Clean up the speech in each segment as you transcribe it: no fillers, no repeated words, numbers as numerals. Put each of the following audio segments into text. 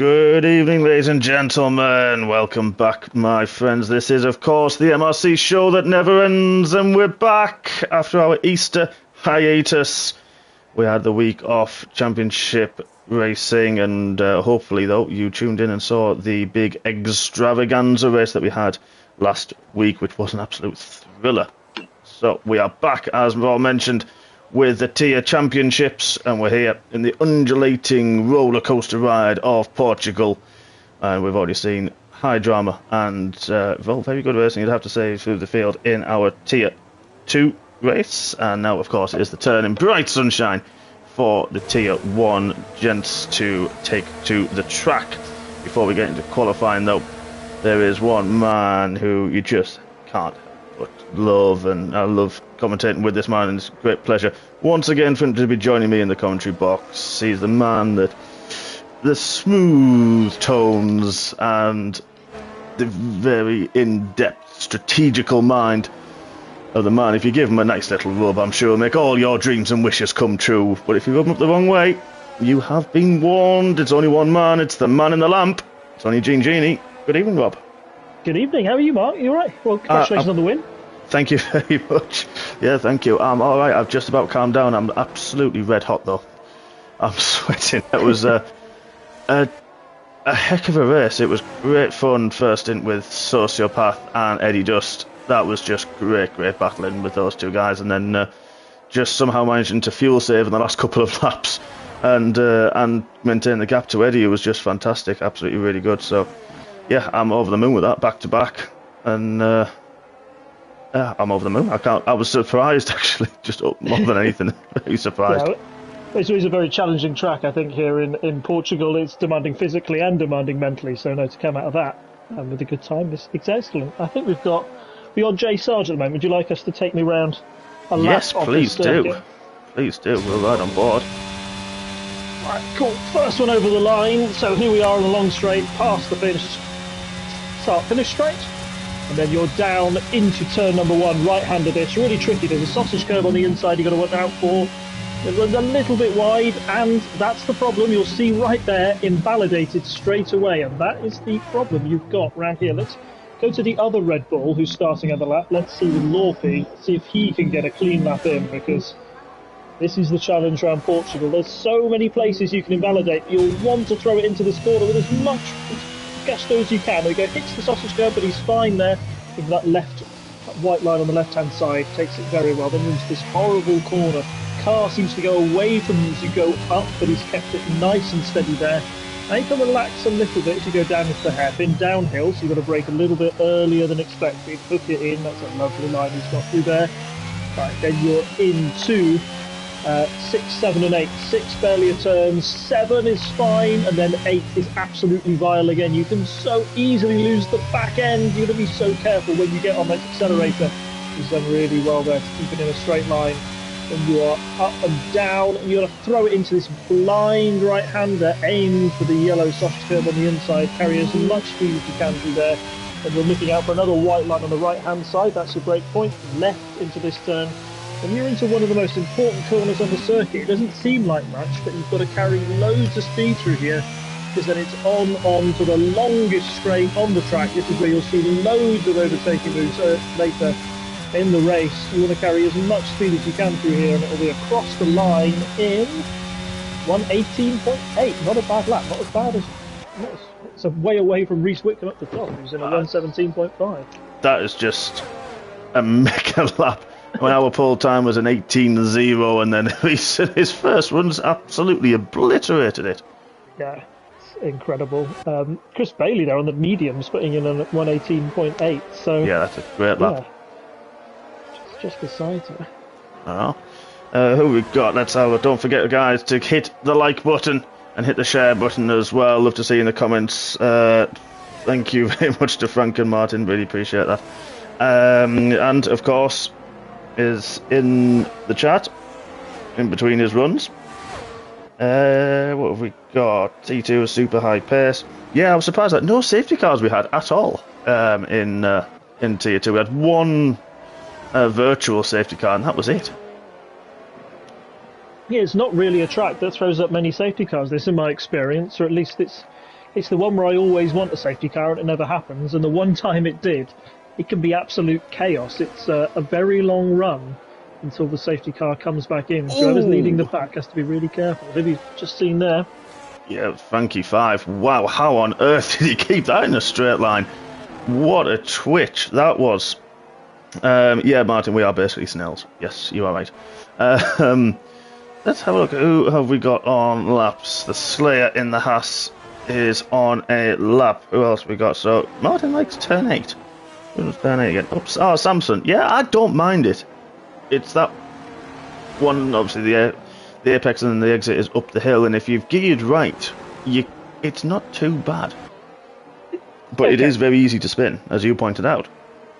Good evening, ladies and gentlemen. Welcome back, my friends. This is, of course, the MRC show that never ends, and we're back after our Easter hiatus. We had the week off championship racing, and hopefully, though, you tuned in and saw the big extravaganza race that we had last week, which was an absolute thriller. So we are back, as Rob mentioned, with the TIA Championships, and we're here in the undulating roller coaster ride of Portugal. And we've already seen high drama and very good racing, you'd have to say, through the field in our Tier 2 race. And now, of course, it is the turn in bright sunshine for the Tier 1 gents to take to the track. Before we get into qualifying, though, there is one man who you just can't but love, and I love commentating with this man, and it's a great pleasure once again for him to be joining me in the commentary box. He's the man that the smooth tones and the very in-depth strategical mind of the man. If you give him a nice little rub, I'm sure he'll make all your dreams and wishes come true. But if you rub him up the wrong way, you have been warned. It's only one man. It's the man in the lamp. It's only Genie. Good evening, Rob. Good evening. How are you, Mark? You all right? Well, congratulations on the win. Thank you very much. Yeah, thank you. I'm all right. I've just about calmed down. I'm absolutely red hot, though. I'm sweating. It was a heck of a race. It was great fun. First stint with Sociopath and Eddie Dust. That was just great battling with those two guys. And then just somehow managing to fuel save in the last couple of laps and maintain the gap to Eddie. It was just fantastic. Absolutely really good. So, yeah, I'm over the moon with that, back to back. And I'm over the moon. I was surprised, actually, just more than anything. Very surprised. Yeah, it's always a very challenging track, I think, here in Portugal. It's demanding physically and demanding mentally, so to come out of that with a good time, it's excellent. I think we've got Jay Sarge at the moment. Would you like us to take me round a lap? Yes, please do. Please do. We're right on board. Right, cool. First one over the line. So here we are on the long straight, past the finish. Finish straight. And then you're down into turn number one, right-handed. It's really tricky. There's a sausage curve on the inside you've got to watch out for. It runs a little bit wide, and that's the problem. You'll see right there, invalidated straight away, and that is the problem you've got round here. Let's go to the other Red Bull who's starting on the lap. Let's see with Lorphy, see if he can get a clean lap in, because this is the challenge around Portugal. There's so many places you can invalidate. You'll want to throw it into this corner with as much gusto as you can. There we go, hits the sausage curve, but he's fine there. With that white line on the left-hand side, takes it very well. Then into this horrible corner. Car seems to go away from you as you go up, but he's kept it nice and steady there. Now you can relax a little bit as you go down into the hairpin. Downhill, so you've got to brake a little bit earlier than expected. Hook it in, that's a lovely line he's got through there. Right, then you're into 6, 7 and 8. 6 barely a turn, 7 is fine, and then 8 is absolutely vile again. You can so easily lose the back end. You've got to be so careful when you get on that accelerator. He's done really well there to keep it in a straight line. Then you are up and down, and you've got to throw it into this blind right-hander. Aim for the yellow sausage curve on the inside. Carry as much speed as you can through there. And you're looking out for another white line on the right-hand side. That's a great point. Left into this turn. And you're into one of the most important corners on the circuit. It doesn't seem like much, but you've got to carry loads of speed through here, because then it's on to the longest straight on the track. This is where you'll see loads of overtaking moves later in the race. You want to carry as much speed as you can through here, and it'll be across the line in 1:18.8. Not a bad lap, not as bad as... It's a way away from Reese Whitcomb up the top, who's in a 1:17.5. That is just a mega lap. When our pole time was an 18.0, and then his first run's absolutely obliterated it. Yeah, it's incredible. Chris Bailey there on the mediums, putting in a 1:18.8. So yeah, that's a great lap. Yeah, just beside her. Who we got? Don't forget, guys, to hit the like button and hit the share button as well. Love to see in the comments. Thank you very much to Frank and Martin. Really appreciate that. And of course, is in the chat in between his runs. What have we got? T2, a super high pace. Yeah, I was surprised that no safety cars we had at all in Tier 2. We had one virtual safety car, and that was it. Yeah, it's not really a track that throws up many safety cars, this in my experience, or at least it's it's the one where I always want a safety car and it never happens. And the one time it did, it can be absolute chaos. It's a very long run until the safety car comes back in. Whoever's leading the pack has to be really careful. Have you just seen there? Yeah, Frankie 5. Wow, how on earth did he keep that in a straight line? What a twitch that was. Yeah, Martin, we are basically Snells. Yes, you are right. Let's have a look. Who have we got on laps? The Slayer in the Haas is on a lap. Who else we got? So, Martin likes turn 8. Who's turn 8 again? Oops. Oh, Samson. Yeah, I don't mind it. It's that one, obviously, the apex and the exit is up the hill, and if you've geared right, it's not too bad. But it is very easy to spin, as you pointed out.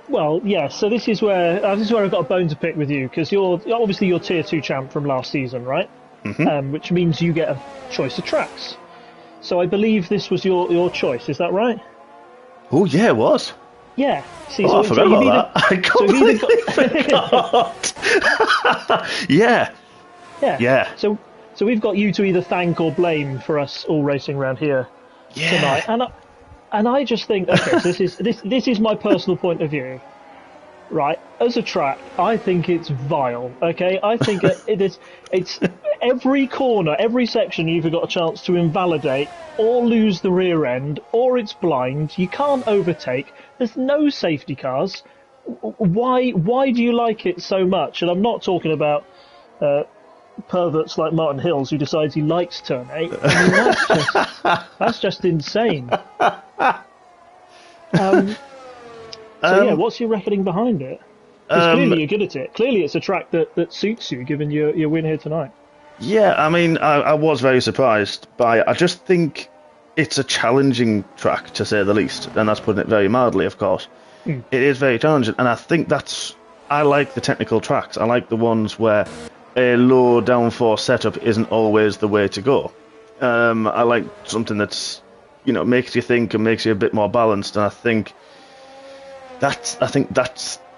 Well, yeah. So this is where I've got a bone to pick with you, because you're obviously tier 2 champ from last season, right? Mm-hmm. Which means you get a choice of tracks. So I believe this was your choice. Is that right? Oh yeah, it was. Yeah. See, I forgot about that. I completely forgot. Yeah. Yeah. So we've got you to either thank or blame for us all racing around here tonight. And I just think, okay, so this is my personal point of view, right? As a track, I think it's vile. Okay, I think it's every corner, every section you've either got a chance to invalidate or lose the rear end, or it's blind. You can't overtake. There's no safety cars. Why do you like it so much? And I'm not talking about perverts like Martin Hills who decides he likes turn 8. I mean, that's just insane. So yeah, what's your reckoning behind it? Because clearly you're good at it. Clearly it's a track that suits you, given your win here tonight. Yeah, I mean, I was very surprised by it. I just think it's a challenging track, to say the least, and that's putting it very mildly, of course. It is very challenging, and I think I like the technical tracks. I like the ones where a low downforce setup isn't always the way to go. I like something that's, makes you think and makes you a bit more balanced, and I think that's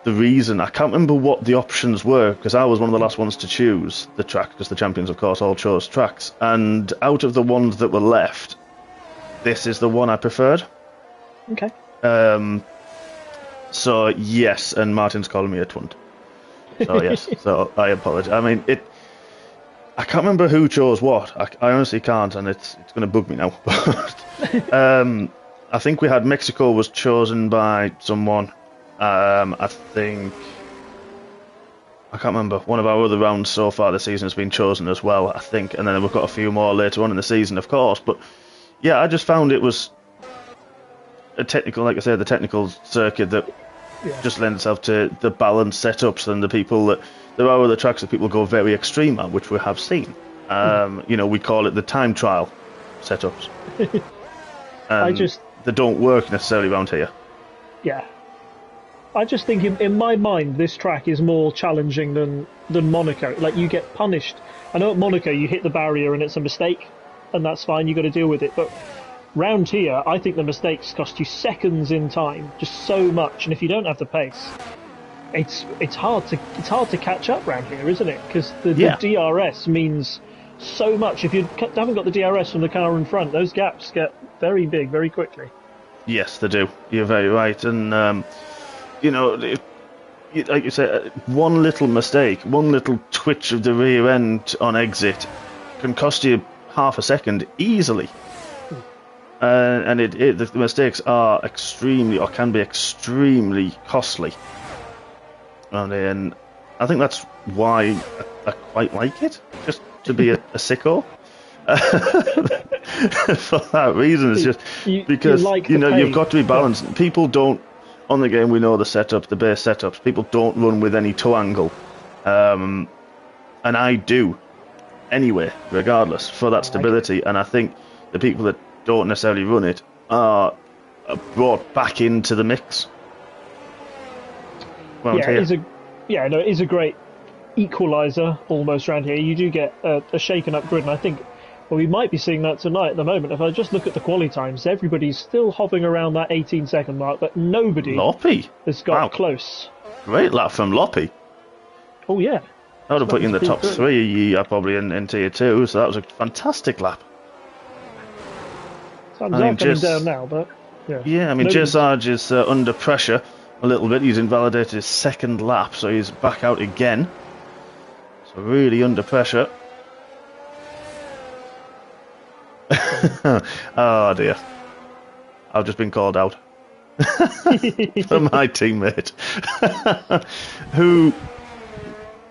the reason. I can't remember what the options were, because I was one of the last ones to choose the track, because the champions, of course, all chose tracks, and out of the ones that were left, this is the one I preferred. Okay. So, yes, and Martin's calling me a twunt. So, yes, so I apologise. I mean, I can't remember who chose what. I honestly can't, and it's going to bug me now. I think we had Mexico was chosen by someone. I think... I can't remember. One of our other rounds so far this season has been chosen as well, I think. And then we've got a few more later on in the season, of course. But, yeah, I just found it was a technical, like I said, the technical circuit that just lends itself to the balanced setups and the people that... There are other tracks that people go very extreme at, which we have seen. We call it the time trial setups. They don't work necessarily around here. Yeah. I just think in my mind this track is more challenging than Monaco. Like, you get punished. I know at Monaco you hit the barrier and it's a mistake, and that's fine, you got to deal with it. But round here, I think the mistakes cost you seconds in time, just so much. And if you don't have the pace, it's hard to catch up round here, isn't it? Because the DRS means so much. If you haven't got the DRS from the car in front, those gaps get very big very quickly. Yes, they do. You're very right. And like you say, one little mistake, one little twitch of the rear end on exit can cost you half a second easily. And the mistakes are extremely, or can be extremely costly. And I think that's why I quite like it, just to be a sicko. For that reason, it's just because you've got to be balanced. Yeah. People don't, on the game, we know the setups, the base setups. People don't run with any toe angle, and I do anyway, regardless, for that stability. And I think the people that don't necessarily run it are brought back into the mix. It is a great equaliser almost around here. You do get a shaken up grid, and I think we might be seeing that tonight at the moment. If I just look at the quali times, everybody's still hovering around that 18-second mark, but nobody has got close. Great lap from Loppy. Oh, yeah. I would have put you in the top 3 probably in tier 2, so that was a fantastic lap. Times are coming down now, but yeah. Yeah, I mean, J Sarge is under pressure a little bit. He's invalidated his second lap, so he's back out again. So really under pressure. Oh dear. I've just been called out. For my teammate. Who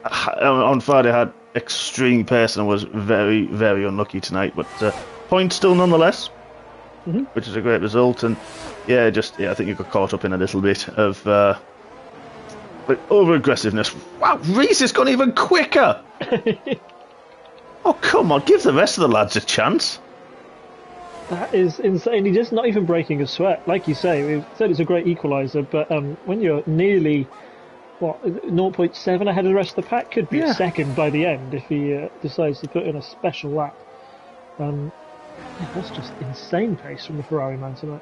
on Friday had extreme pace and was very, very unlucky tonight. But point still nonetheless, which is a great result. And yeah, I think you got caught up in a little bit of over aggressiveness. Wow, Reese has gone even quicker. Oh come on, give the rest of the lads a chance. That is insane. He's just not even breaking a sweat. Like you say, we said it's a great equaliser, but when you're nearly 0.7 ahead of the rest of the pack, could be a second by the end if he decides to put in a special lap. That's just insane pace from the Ferrari man tonight.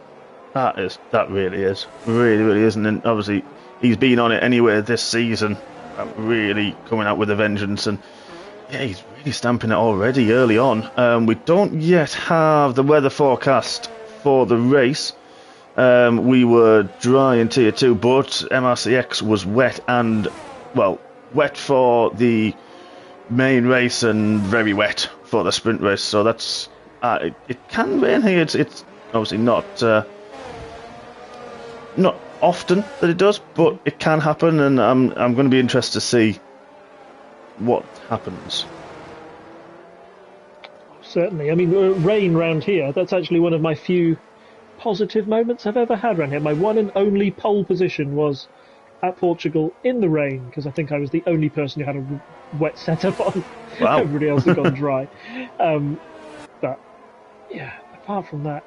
That really is, really isn't. And obviously, he's been on it anyway this season, really coming out with a vengeance. And yeah, he's really stamping it already early on. We don't yet have the weather forecast for the race. We were dry in Tier 2, but MRCX was wet and, wet for the main race and very wet for the sprint race. So that's it can rain here. It's obviously not often that it does, but it can happen, and I'm going to be interested to see what happens. Certainly. I mean, rain round here, that's actually one of my few positive moments I've ever had around here. My one and only pole position was at Portugal in the rain, because I think I was the only person who had a wet setup on. Wow. Everybody else had gone dry. But yeah, apart from that,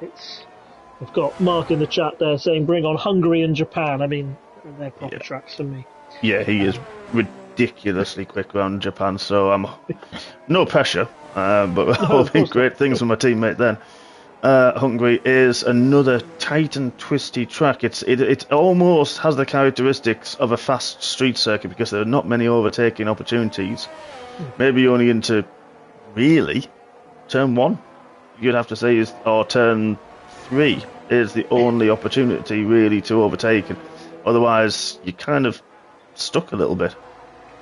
I've got Mark in the chat there saying bring on Hungary and Japan. I mean, they're proper tracks for me. Yeah, he is ridiculously quick around Japan, so no pressure, but hoping great things from my teammate then. Hungary is another tight and twisty track. It almost has the characteristics of a fast street circuit because there are not many overtaking opportunities. Maybe only into really turn 1, you'd have to say, or turn 3 is the only opportunity really to overtake, and otherwise you're kind of stuck a little bit.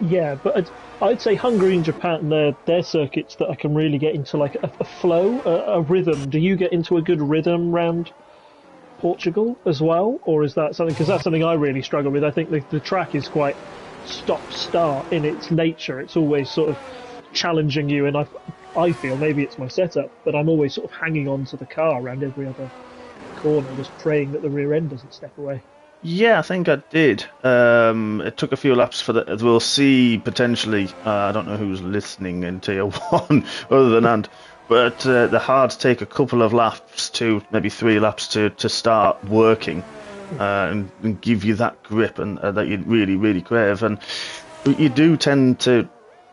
Yeah, but I'd say Hungary and Japan, they're circuits that I can really get into like a flow, a rhythm. Do you get into a good rhythm round Portugal as well? Or is that something, because that's something I really struggle with. I think the track is quite stop-start in its nature. It's always sort of challenging you, and I feel, maybe it's my setup, but I'm always sort of hanging on to the car around every other corner, just praying that the rear end doesn't step away. Yeah, I think I did. It took a few laps for that. We'll see potentially. I don't know who's listening in Tier 1 other than Ant, but the hards take a couple of laps to maybe 3 laps to start working and give you that grip and that you really, really crave. And you do tend to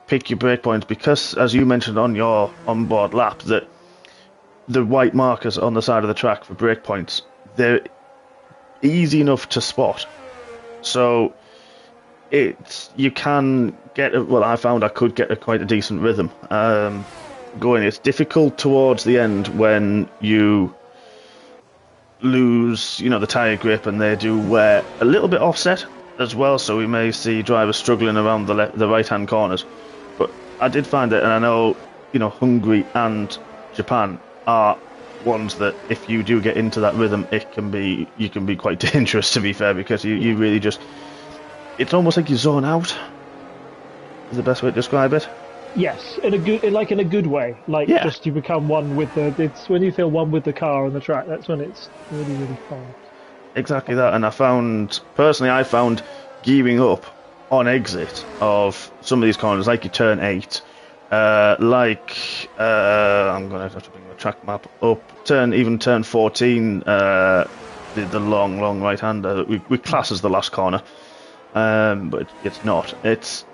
pick your brake points because, as you mentioned on your onboard lap, that the white markers on the side of the track for brake points, they're easy enough to spot, so you can get I found I could get quite a decent rhythm going. It's difficult towards the end when you lose the tire grip, and they do wear a little bit offset as well, so we may see drivers struggling around the right hand corners. But I did find it, and I know Hungary and Japan are ones that if you do get into that rhythm, you can be quite dangerous, to be fair, because you really just, it's almost like you zone out is the best way to describe it. Yes, in a good way, just you become one with it's when you feel one with the car on the track, that's when it's really, really fun. Exactly that. And I found gearing up on exit of some of these corners, like you turn 8, I'm gonna have to bring the track map up. Turn 14, the long right hander we class as the last corner, but it's not. It's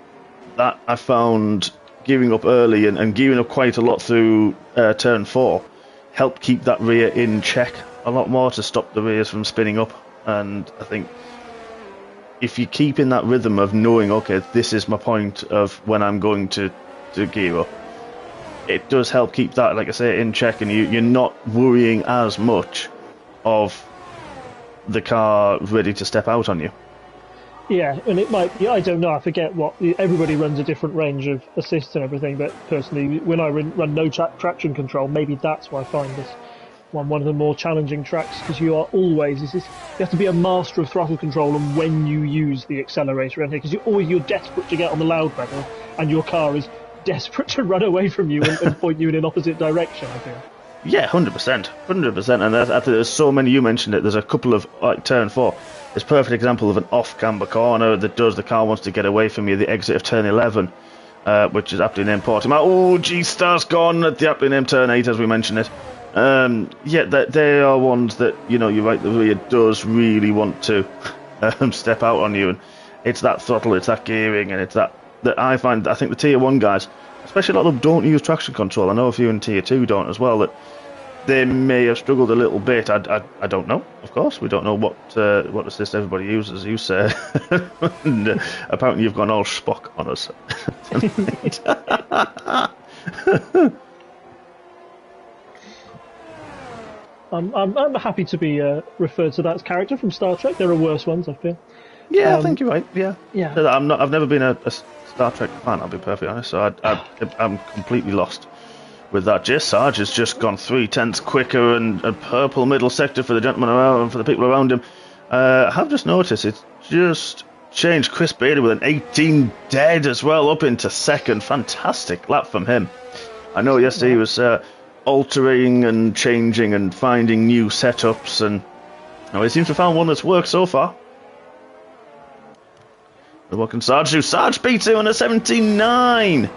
that I found gearing up early and gearing up quite a lot through turn 4 helped keep that rear in check a lot more to stop the rears from spinning up. And I think if you keep in that rhythm of knowing, okay, this is my point of when I'm going to gear up, it does help keep that, like I say, in check, and you're not worrying as much of the car ready to step out on you. Yeah, and it might be, I don't know, I forget what, everybody runs a different range of assists and everything, but personally, when I run no traction control, maybe that's why I find this one of the more challenging tracks, because you are always, you have to be a master of throttle control and when you use the accelerator and because you're desperate to get on the loud pedal, and your car is desperate to run away from you and point you in an opposite direction, I feel. Yeah, 100%. And there's so many, you mentioned it, there's a couple of, like, turn 4. It's a perfect example of an off-camber corner that the car wants to get away from you, the exit of turn 11, which is aptly named Portimao. Oh, G-Star's gone at the aptly named turn 8, as we mentioned it. Yeah, they are ones that, you're right, the rear does really want to step out on you, and it's that throttle, it's that gearing, and it's that I think the Tier 1 guys, especially a lot of them, don't use traction control. I know a few in Tier 2 don't as well, that they may have struggled a little bit. I don't know, of course. We don't know what assist everybody uses, you say. And, apparently you've gone all Spock on us. I'm happy to be referred to that as character from Star Trek. There are worse ones, I feel. Yeah, I think you're right. Yeah. Yeah. I've never been a Star Trek fan, I'll be perfectly honest. So I'm completely lost with that. J. Sarge has just gone 3/10 quicker, and a purple middle sector for the gentleman around and for the people around him. I have just noticed it's just changed. Chris Bailey with an 18 dead as well, up into second. Fantastic lap from him. I know yesterday he was altering and changing and finding new setups, and he seems to have found one that's worked so far. What can Sarge do? Sarge beats him on a 17.9.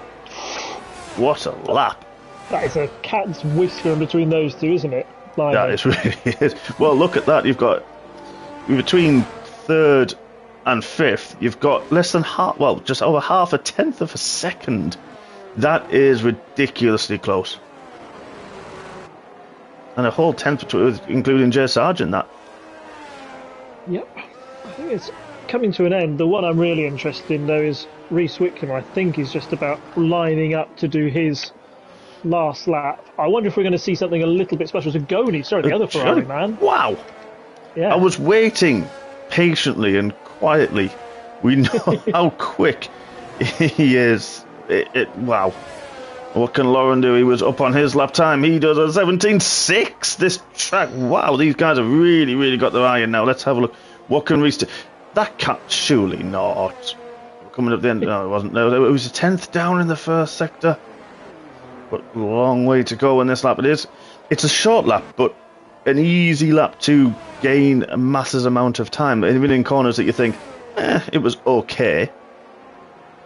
What a lap. That is a cat's whisker in between those two, isn't it? That is really is. Well, look at that. You've got, between third and fifth, you've got less than half, well, just over half a tenth of a second. That is ridiculously close. And a whole tenth, including J. Sarge in that. Yep. I think it's coming to an end. The one I'm really interested in, though, is Reese Whitcomb. I think he's just about lining up to do his last lap. I wonder if we're going to see something a little bit special. Zagoni, sorry, the other Ferrari man. Wow. Yeah. I was waiting patiently and quietly. We know how quick he is. Wow. What can Lauren do? He was up on his lap time. He does a 17.6. This track, wow, these guys have really, really got their eye in now. Let's have a look. What can Reese do? That can't, surely not. Coming up the end, no, it wasn't. No, it was a 10th down in the first sector. But a long way to go in this lap. It's a short lap, but an easy lap to gain a massive amount of time. Even in corners that you think, it was okay.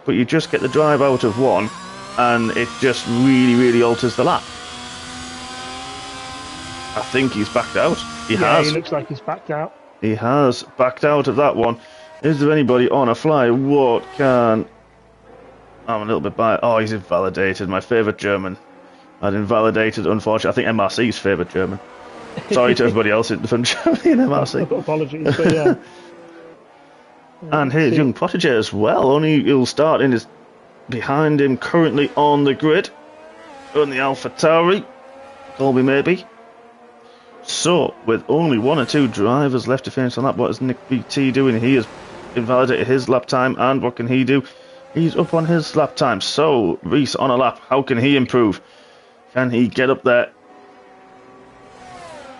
But you just get the drive out of one, and it just really, really alters the lap. I think he's backed out. He has. He looks like he's backed out. He has backed out of that one. Is there anybody on a fly? What can... I'm a little bit biased. Oh, he's invalidated. My favourite German. I'd invalidated, unfortunately. I think MRC's favourite German. Sorry to everybody else from Germany and MRC. Apologies, but yeah. And here's young Protégé as well. Only he'll start in his... behind him currently on the grid. On the AlphaTauri. Colby maybe. So, with only one or two drivers left to finish on lap, what is Nick BT doing? He has invalidated his lap time, and what can he do? He's up on his lap time. So, Reese on a lap, how can he improve? Can he get up there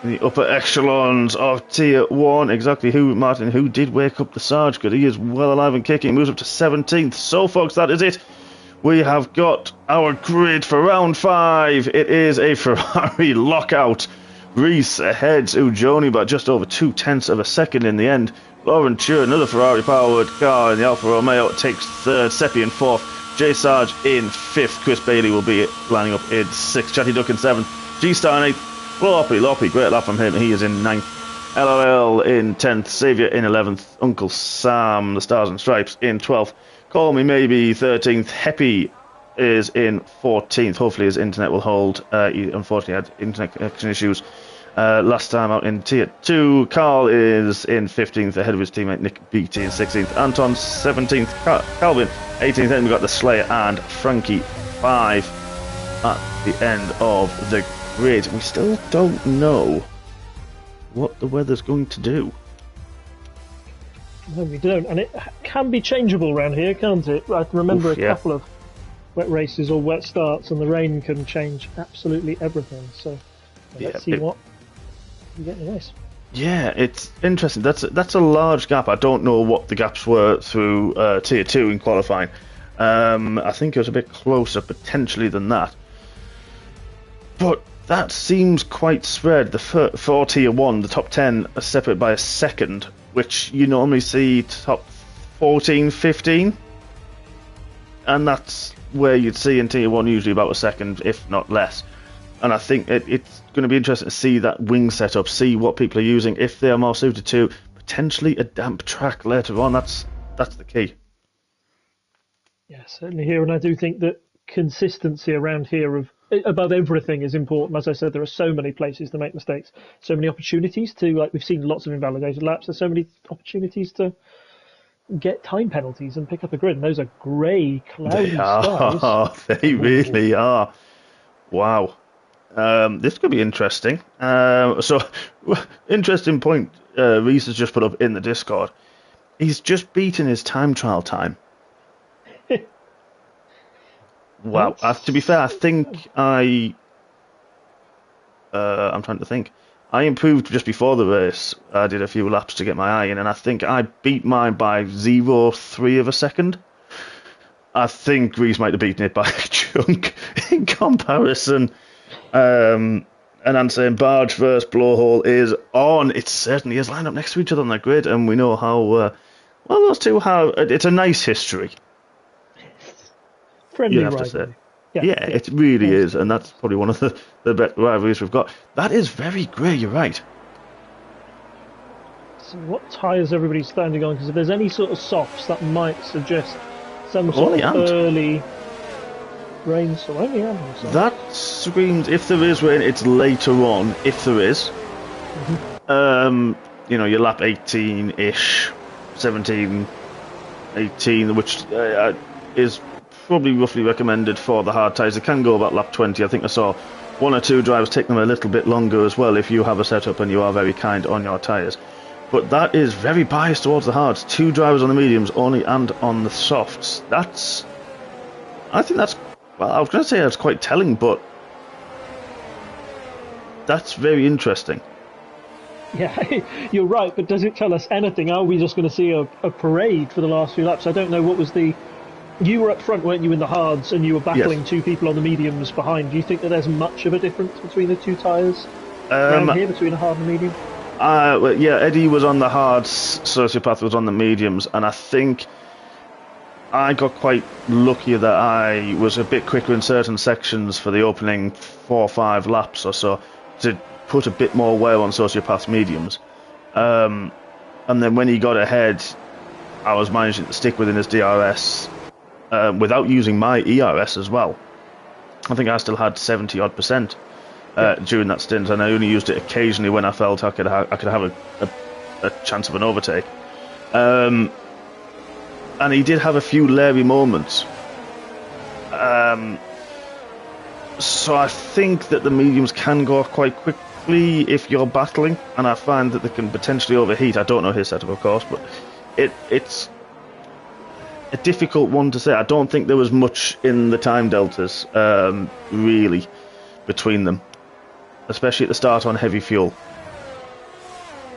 in the upper echelons of Tier 1? Exactly Martin, who did wake up the Sarge, good. He is well alive and kicking, moves up to 17th. So, folks, that is it. We have got our grid for round 5. It is a Ferrari lockout. Reese ahead Ujoni by just over 0.2 of a second in the end. Lauren Chur, another Ferrari-powered car in the Alfa Romeo, takes third. Seppi in fourth. J. Sarge in fifth. Chris Bailey will be lining up in sixth. Chatty Duck in seventh. G-Star in eighth. Loppy, great lap from him. He is in ninth. LOL in 10th. Xavier in 11th. Uncle Sam, the Stars and Stripes, in 12th. Call Me Maybe 13th. Heppy is in 14th. Hopefully his internet will hold. He unfortunately had internet connection issues last time out in Tier 2. Carl is in 15th, ahead of his teammate Nick BT in 16th. Anton 17th. Calvin 18th. Then we've got the Slayer and Frankie 5. at the end of the grid. We still don't know what the weather's going to do. No, we don't, and it can be changeable around here, can't it? I can remember a couple of wet races or wet starts, and the rain can change absolutely everything. So let's see what we get in the race. Yeah, it's interesting. That's a large gap. I don't know what the gaps were through Tier 2 in qualifying. I think it was a bit closer, potentially, than that. But that seems quite spread. For Tier 1, the top 10 are separated by a second, which you normally see top 14, 15. And that's where you'd see in Tier 1 usually about a second, if not less. And I think it's going to be interesting to see that wing setup, see what people are using, if they are more suited to potentially a damp track later on. That's the key. Yeah, certainly here, and I do think that consistency around here above everything is important. As I said, there are so many places to make mistakes, so many opportunities to, like we've seen lots of invalidated laps, there's so many opportunities to get time penalties and pick up a grid, and those are grey, cloudy skies. They really are. Wow. This could be interesting. Interesting point Reese has just put up in the Discord. He's just beaten his time trial time. Wow. To be fair, I think I'm trying to think. I improved just before the race. I did a few laps to get my eye in, and I think I beat mine by 0.3 of a second. I think Reese might have beaten it by a chunk in comparison. And I'm saying barge versus blowhole is on. It certainly is lined up next to each other on the grid, and we know how well those two have. It's a nice history. Friendly, you have to say. Yeah, it really is, and that's probably one of the best rivalries we've got. That is very grey. You're right. So, what tyres everybody standing on? Because if there's any sort of softs, that might suggest some sort of early rain. So only that screams, if there is rain, it's later on. If there is, your lap 18-ish, 17, 18, which is probably roughly recommended for the hard tyres. It can go about lap 20. I think I saw one or two drivers take them a little bit longer as well if you have a setup and you are very kind on your tyres. But that is very biased towards the hards. 2 drivers on the mediums only and on the softs. I think that's, well, I was going to say that's quite telling, but that's very interesting. Yeah, you're right, but does it tell us anything? Are we just going to see a parade for the last few laps? I don't know what was the... You were up front, weren't you, in the hards, and you were battling 2 people on the mediums behind. Do you think that there's much of a difference between the 2 tyres around here, between the hard and the medium? Well, yeah, Eddie was on the hards, Sociopath was on the mediums, and I think I got quite lucky that I was a bit quicker in certain sections for the opening 4 or 5 laps or so to put a bit more wear on Sociopath's mediums. And then when he got ahead, I was managing to stick within his DRS without using my ERS as well. I think I still had 70-odd% during that stint, and I only used it occasionally when I felt I could have a chance of an overtake. And he did have a few leery moments. So I think that the mediums can go off quite quickly if you're battling, and I find that they can potentially overheat. I don't know his setup, of course, but it's a difficult one to say. I don't think there was much in the time deltas, really, between them, especially at the start on heavy fuel.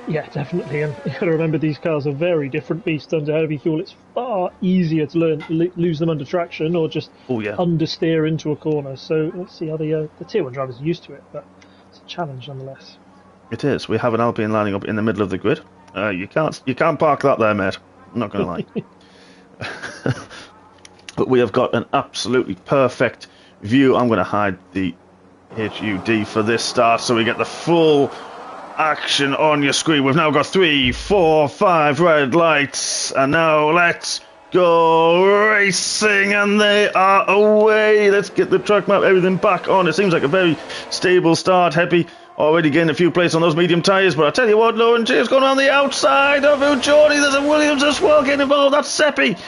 Yeah, definitely, and you've got to remember these cars are very different beasts under heavy fuel. It's far easier to lose them under traction or just understeer into a corner. So let's see how the Tier 1 drivers are used to it, but it's a challenge nonetheless. It is. We have an Alpine lining up in the middle of the grid. You can't park that there, mate. I'm not going to lie. But we have got an absolutely perfect view. I'm going to hide the HUD for this start so we get the full action on your screen. We've now got 3, 4, 5 red lights, and now let's go, racing, and they are away. Let's get the track map, everything back on. It seems like a very stable start. Happy already getting a few places on those medium tyres, but I tell you what, Lauren James going around the outside of Ujoni. There's a Williams as well getting involved. That's Seppi.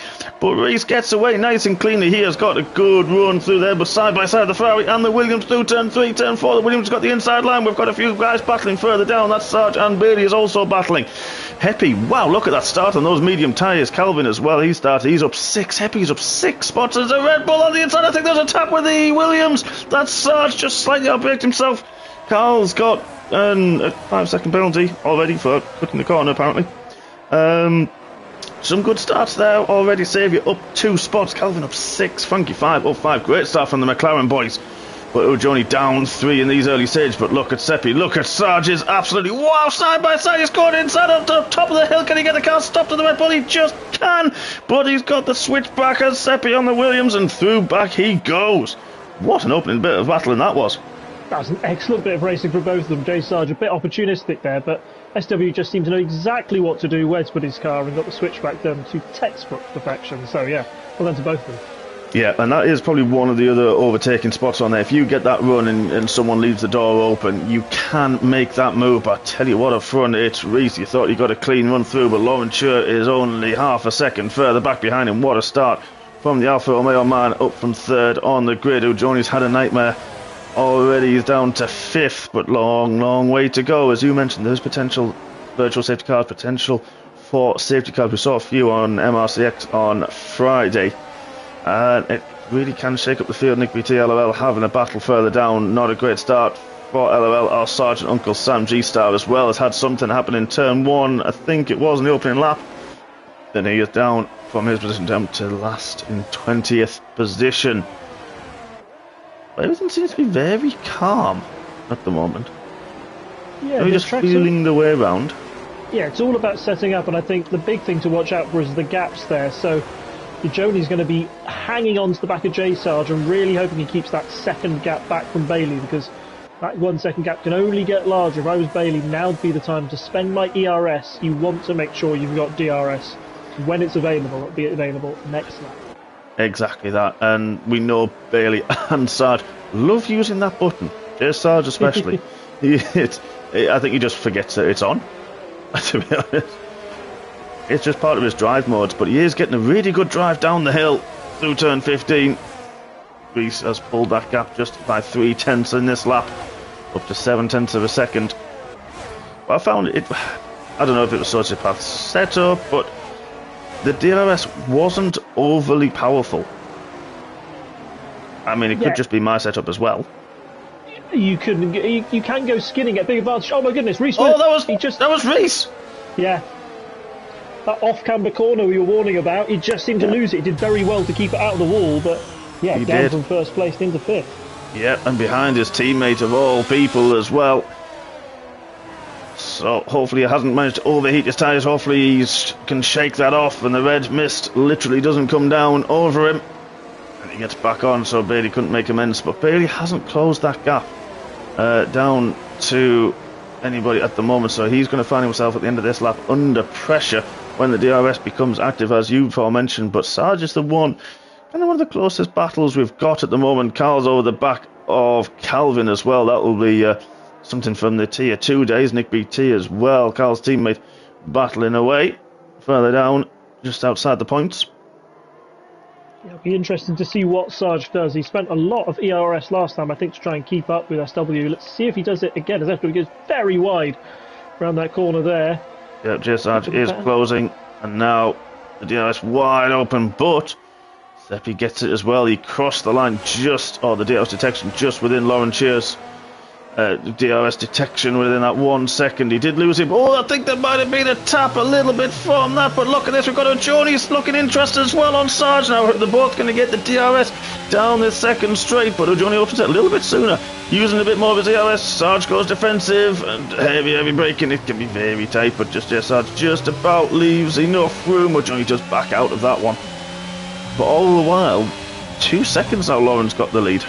But Reese gets away nice and cleanly. He has got a good run through there, but side by side the Ferrari and the Williams through turn 3, turn 4. The Williams got the inside line. We've got a few guys battling further down. That's Sarge and Bailey is also battling. Heppy, wow, look at that start on those medium tyres. Calvin as well, he started. He's up 6. Heppy's up 6 spots. There's a Red Bull on the inside. I think there's a tap with the Williams. That's Sarge just slightly outbraked himself. Carl's got a 5-second penalty already for cutting the corner, apparently. Some good starts there already. Saviour up 2 spots. Calvin up 6. Frankie 5 up 5. Great start from the McLaren boys. But Ujoni down 3 in these early stages. But look at Seppi. Look at Sarge's absolutely wow. Side by side. He's going inside on the top of the hill. Can he get the car stopped to the Red Bull? He just can. But he's got the switch back as Seppi on the Williams. And through back he goes. What an opening bit of battling that was. That was an excellent bit of racing for both of them. Jay Sarge a bit opportunistic there, but SW just seemed to know exactly what to do, where to put his car, and got the switchback done to textbook perfection. So yeah, well done to both of them. Yeah, and that is probably one of the other overtaking spots on there. If you get that run and someone leaves the door open, you can make that move. But I tell you what, up front, it's Reese. You thought you got a clean run through, but Lauren Chur is only half a second further back behind him. What a start from the Alfa Romeo man, up from 3rd on the grid. Ujoni's had a nightmare. Already he's down to 5th, but long way to go. As you mentioned, there's potential virtual safety cars, potential for safety cars. We saw a few on MRCX on Friday, and it really can shake up the field. Nick BT, LOL having a battle further down. Not a great start for LOL. Our Sergeant Uncle Sam G-Star as well has had something happen in turn 1. I think it was in the opening lap. Then he is down from his position down to last in 20th position. Everything seems to be very calm at the moment. Yeah, we're just feeling the way around. Yeah, it's all about setting up, and I think the big thing to watch out for is the gaps there. So Ujoni's going to be hanging on to the back of J Sarge and really hoping he keeps that second gap back from Bailey, because that 1 second gap can only get larger. If I was Bailey, now would be the time to spend my ERS. You want to make sure you've got DRS. When it's available, it'll be available next lap. Exactly that, and we know Bailey and Sarge love using that button. J Sarge especially. I think he just forgets that it's on, to be honest. It's just part of his drive modes, but he is getting a really good drive down the hill through turn 15. Reese has pulled that gap just by 3/10 in this lap, up to 7/10 of a second. Well, I found it, I don't know if it was Sociopath's setup, but the DRS wasn't overly powerful. I mean, it could just be my setup as well. You can go skinning at big advantage. Oh my goodness, Reese! Oh, that was Reese. Yeah, that off-camber corner we were warning about. He just seemed to lose it. He did very well to keep it out of the wall, but yeah, down from 1st place into 5th. Yeah, and behind his teammate of all people as well. So hopefully he hasn't managed to overheat his tyres. Hopefully he can shake that off and the red mist literally doesn't come down over him. And he gets back on, so Bailey couldn't make amends. But Bailey hasn't closed that gap down to anybody at the moment. So he's going to find himself at the end of this lap under pressure when the DRS becomes active, as you aforementioned. But Sarge is the one of the closest battles we've got at the moment. Carl's over the back of Calvin as well. That will be something from the Tier 2 days. Nick BT as well, Carl's teammate, battling away further down, just outside the points. Yeah, it'll be interesting to see what Sarge does. He spent a lot of ERS last time, I think, to try and keep up with SW. Let's see if he does it again, as SW goes very wide around that corner there. Yeah, J Sarge is closing, and now the DRS wide open, but Seppi gets it as well. He crossed the line the DRS detection just within Lauren Cheer's DRS detection within that 1 second. He did lose him. Oh, I think there might have been a tap a little bit from that, but look at this. We've got Ujoni's looking interested as well on Sarge now. They're both going to get the DRS down this second straight, but Ujoni opens it a little bit sooner, using a bit more of his DRS. Sarge goes defensive and heavy braking. It can be very tight, but Sarge just about leaves enough room. Ujoni does back out of that one. But all the while, 2 seconds now, Lauren's got the lead.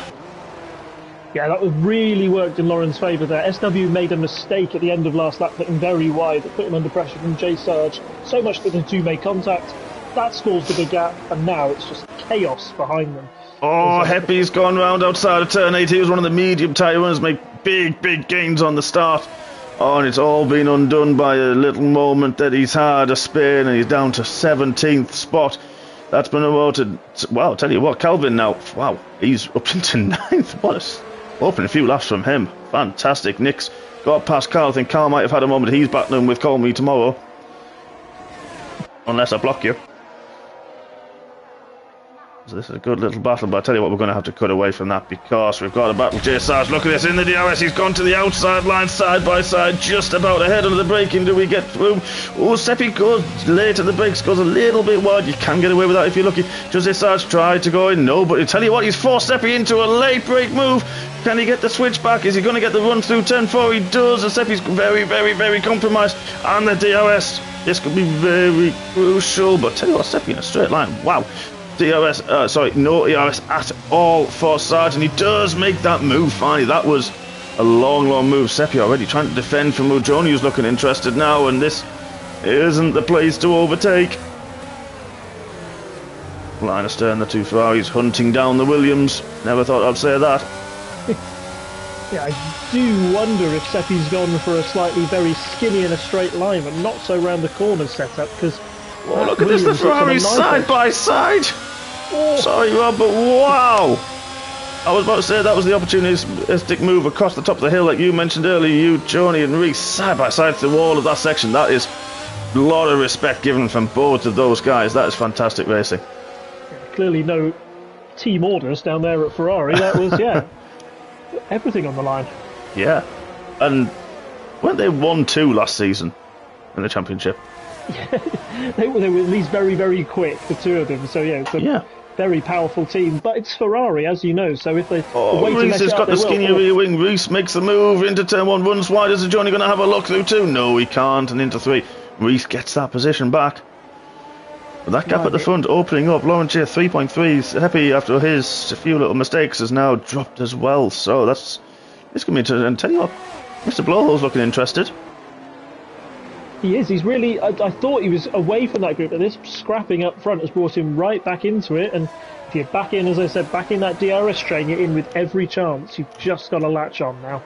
Yeah, that really worked in Lauren's favour there. SW made a mistake at the end of last lap, putting very wide. It put him under pressure from J Sarge. So much that the two made contact. that scores the big gap, and now it's just chaos behind them. Oh, Heppy's gone round outside of turn 8. He was one of the medium tyre runners, make big gains on the start. Oh, and it's all been undone by a little moment that he's had a spin, and he's down to 17th spot. That's been awarded. Wow, tell you what, Calvin now, wow, he's up into 9th. What a opening a few laps from him. Fantastic. Nick's got past Carl. I think Carl might have had a moment. He's battling with Call Me Tomorrow. Unless I block you. So this is a good little battle, but I tell you what, we're going to have to cut away from that because we've got a battle. J. Sarge, look at this in the DRS. He's gone to the outside line, side by side, just about ahead of the braking. Do we get through? Oh, Seppi goes late at the brakes, goes a little bit wide. You can get away with that if you're lucky. J. Sarge tried to go in, no, but I tell you what, he's forced Seppi into a late brake move. Can he get the switch back? Is he going to get the run through turn 4? He does, and Seppi's very compromised. And the DRS, this could be very crucial, but tell you what, Seppi in a straight line, wow. DRS, no ERS at all for Sarge, and he does make that move finally. That was a long move. Seppi already trying to defend from Mujoni, who's looking interested now, and this isn't the place to overtake. Line astern, the two Ferraris hunting down the Williams. Never thought I'd say that. Yeah, I do wonder if Seppi's gone for a slightly very skinny in a straight line, but not so round the corners setup, because oh, look at this, the Ferraris side by side. Oh. Sorry, Rob, but wow! I was about to say that was the opportunistic move across the top of the hill like you mentioned earlier. You, Joni and Reese, side by side through all of that section. That is a lot of respect given from both of those guys. That is fantastic racing. Yeah, clearly no team orders down there at Ferrari. That was, yeah, everything on the line. Yeah. And weren't they 1-2 last season in the championship? Yeah, they were at least very quick, the two of them. So yeah, it's a very powerful team. But it's Ferrari, as you know. So if they Reese has got the skinny rear wing. Reese makes the move into turn 1, runs wide. Is Johnny going to have a look through 2? No, he can't. And into 3, Reese gets that position back. But that gap at the front opening up. Lawrence here 3.3. Happy after his few little mistakes has now dropped as well. So this going to be interesting. And tell you what, Mr. Blowhole's looking interested. He is. He's really. I thought he was away from that group, but this scrapping up front has brought him right back into it. And if you're back in, as I said, back in that DRS train, you're in with every chance. You've just got to latch on now.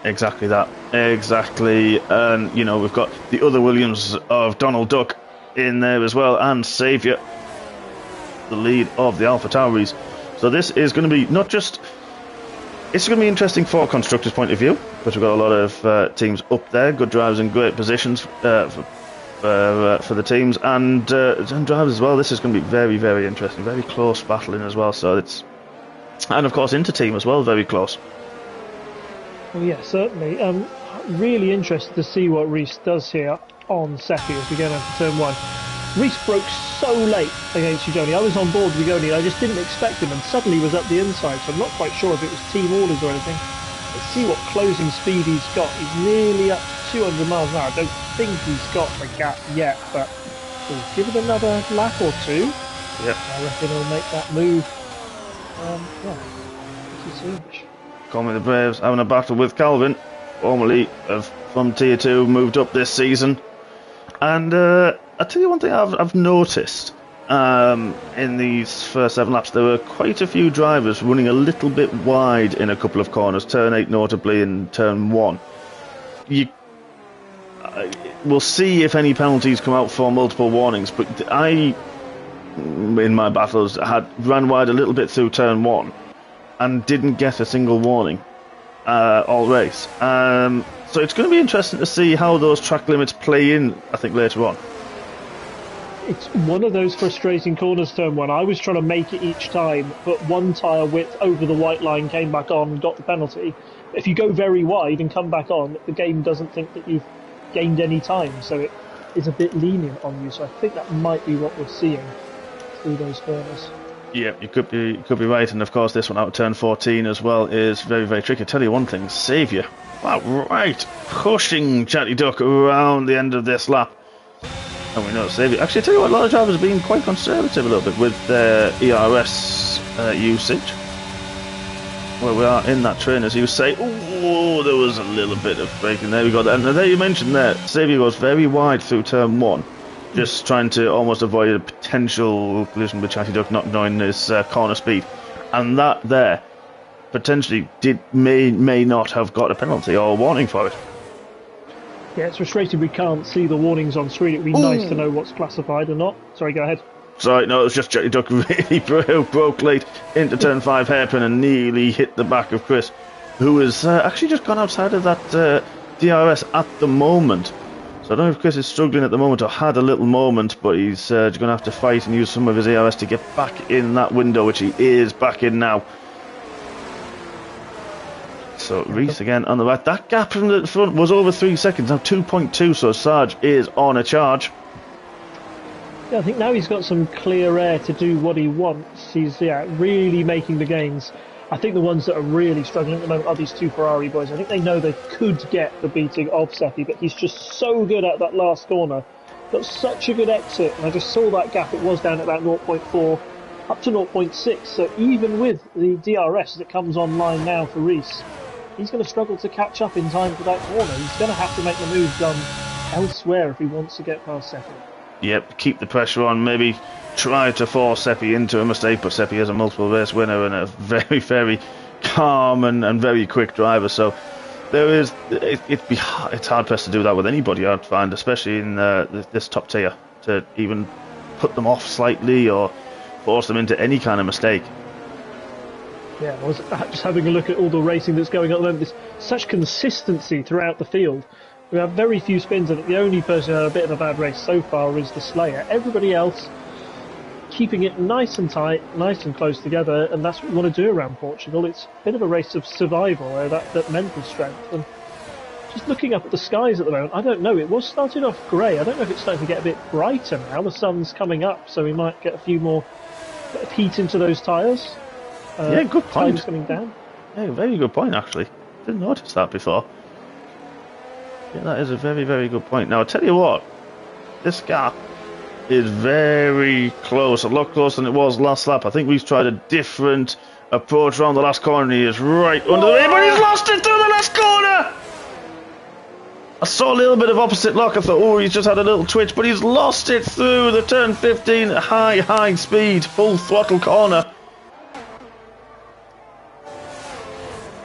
Exactly that. Exactly. And, you know, we've got the other Williams of Donald Duck in there as well, and Saviour, the lead of the AlphaTauris. So this is going to be not just... It's going to be interesting for a constructor's point of view, because we've got a lot of teams up there, good drivers in great positions for the teams, and drivers as well. This is going to be very interesting, very close battling as well. So it's, and of course inter-team as well, very close. Well, yeah, certainly. Really interested to see what Reese does here on Seppi as we go down to turn 1. Reese broke so late against Ugoni. I was on board with Ugoni and I just didn't expect him, and suddenly was up the inside, so I'm not quite sure if it was team orders or anything. Let's see what closing speed he's got. He's nearly up to 200 miles an hour. I don't think he's got the gap yet, but we'll give it another lap or 2. Yep. I reckon he'll make that move. This is huge. Call Me the Braves having a battle with Calvin, formerly from Tier 2, moved up this season. And I'll tell you one thing I've noticed in these first 7 laps. There were quite a few drivers running a little bit wide in a couple of corners, turn 8 notably and turn 1. We'll see if any penalties come out for multiple warnings, but I, in my battles, ran wide a little bit through turn 1 and didn't get a single warning all race. So it's going to be interesting to see how those track limits play in, I think, later on. It's one of those frustrating corners, turn 1. I was trying to make it each time, but one tyre width over the white line came back on and got the penalty. If you go very wide and come back on, the game doesn't think that you've gained any time, so it is a bit lenient on you. So I think that might be what we're seeing through those corners. Yeah, you could be right, and of course this one out of turn 14 as well is very tricky. I'll tell you one thing, Saviour, wow, right, pushing Chatty Duck around the end of this lap. And we know Saviour, actually I tell you what, a lot of drivers are being quite conservative a little bit with their ERS usage. Well, we are in that train, as you say. Oh, there was a little bit of braking. There we go. And there you mentioned there, Saviour goes very wide through turn 1. just trying to almost avoid a potential collision with Chatty Duck, not knowing his corner speed. And that there potentially may not have got a penalty or a warning for it. Yeah, it's frustrating we can't see the warnings on screen. It'd be nice to know what's classified or not. Sorry, go ahead. Sorry, no, it was just Chatty Duck really broke late into turn 5 hairpin and nearly hit the back of Chris, who has actually just gone outside of that DRS at the moment. So I don't know if Chris is struggling at the moment or had a little moment, but he's going to have to fight and use some of his ERS to get back in that window, which he is back in now. So Reese again on the right. That gap from the front was over 3 seconds, now 2.2, so Sarge is on a charge. Yeah, I think now he's got some clear air to do what he wants. He's really making the gains. I think the ones that are really struggling at the moment are these two Ferrari boys. I think they know they could get the beating of Seppi, but he's just so good at that last corner. Got such a good exit, and I just saw that gap. It was down at about 0.4 up to 0.6. So even with the DRS that comes online now for Reese, he's going to struggle to catch up in time for that corner. He's going to have to make the move done elsewhere if he wants to get past Seppi. Yep, keep the pressure on, maybe try to force Seppi into a mistake, but Seppi is a multiple race winner and a very, very calm and very quick driver, so there is it's hard pressed to do that with anybody, I'd find, especially in this top tier, to even put them off slightly or force them into any kind of mistake. Yeah, I was just having a look at all the racing that's going on at the moment. There's such consistency throughout the field. We have very few spins, and the only person who had a bit of a bad race so far is the Slayer. Everybody else keeping it nice and tight, nice and close together, and that's what we want to do around Portugal. It's a bit of a race of survival, that mental strength. And just looking up at the skies at the moment, I don't know, it was starting off grey. I don't know if it's starting to get a bit brighter now. The sun's coming up, so we might get a few more bit of heat into those tyres. Yeah, good point. Time's coming down. Yeah, very good point, actually. Didn't notice that before. Yeah, that is a very, very good point. Now, I'll tell you what, this gap is very close, a lot closer than it was last lap. I think we've tried a different approach around the last corner, and he is right under the way, but he's lost it through the last corner! I saw a little bit of opposite lock. I thought, oh, he's just had a little twitch, but he's lost it through the turn 15, high speed, full throttle corner.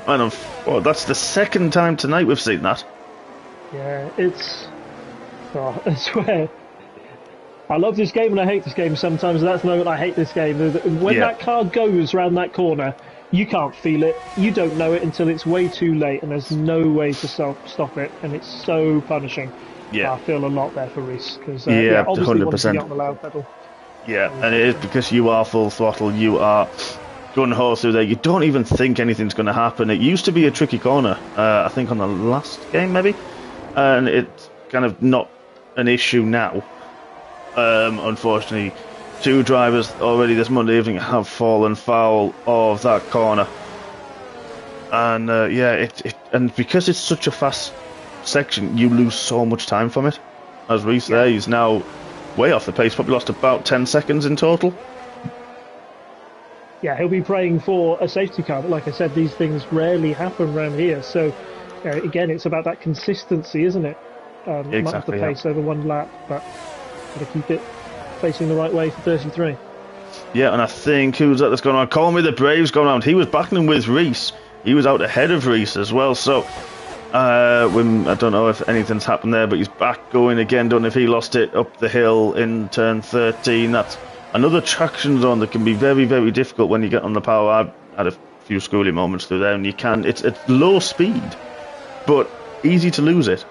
And that's the second time tonight we've seen that. Yeah, I swear, I love this game and I hate this game sometimes, and that's the moment I hate this game. When that car goes round that corner, you can't feel it, you don't know it until it's way too late, and there's no way to stop it, and it's so punishing. Yeah. I feel a lot there for Reese, because obviously 100%. wants to get on the loud pedal. Yeah, and it is because you are full throttle, you are gun-ho through there, you don't even think anything's going to happen. It used to be a tricky corner, I think on the last game maybe, and it's kind of not an issue now. Unfortunately, two drivers already this Monday evening have fallen foul of that corner, and and because it's such a fast section, you lose so much time from it. As Reese there, he's now way off the pace, probably lost about 10 seconds in total. Yeah, he'll be praying for a safety car, but like I said, these things rarely happen around here. So, again, it's about that consistency, isn't it? Exactly. Might have the pace over one lap, but got to keep it facing the right way for 33. Yeah, and I think, who's that that's going on? Call Me the Brave's going around. He was battling with Reese. He was out ahead of Reese as well, so I don't know if anything's happened there, but he's back going again. Don't know if he lost it up the hill in turn 13. That's another traction zone that can be very, very difficult when you get on the power. I've had a few schooling moments through there, and you can. It's low speed, but easy to lose it.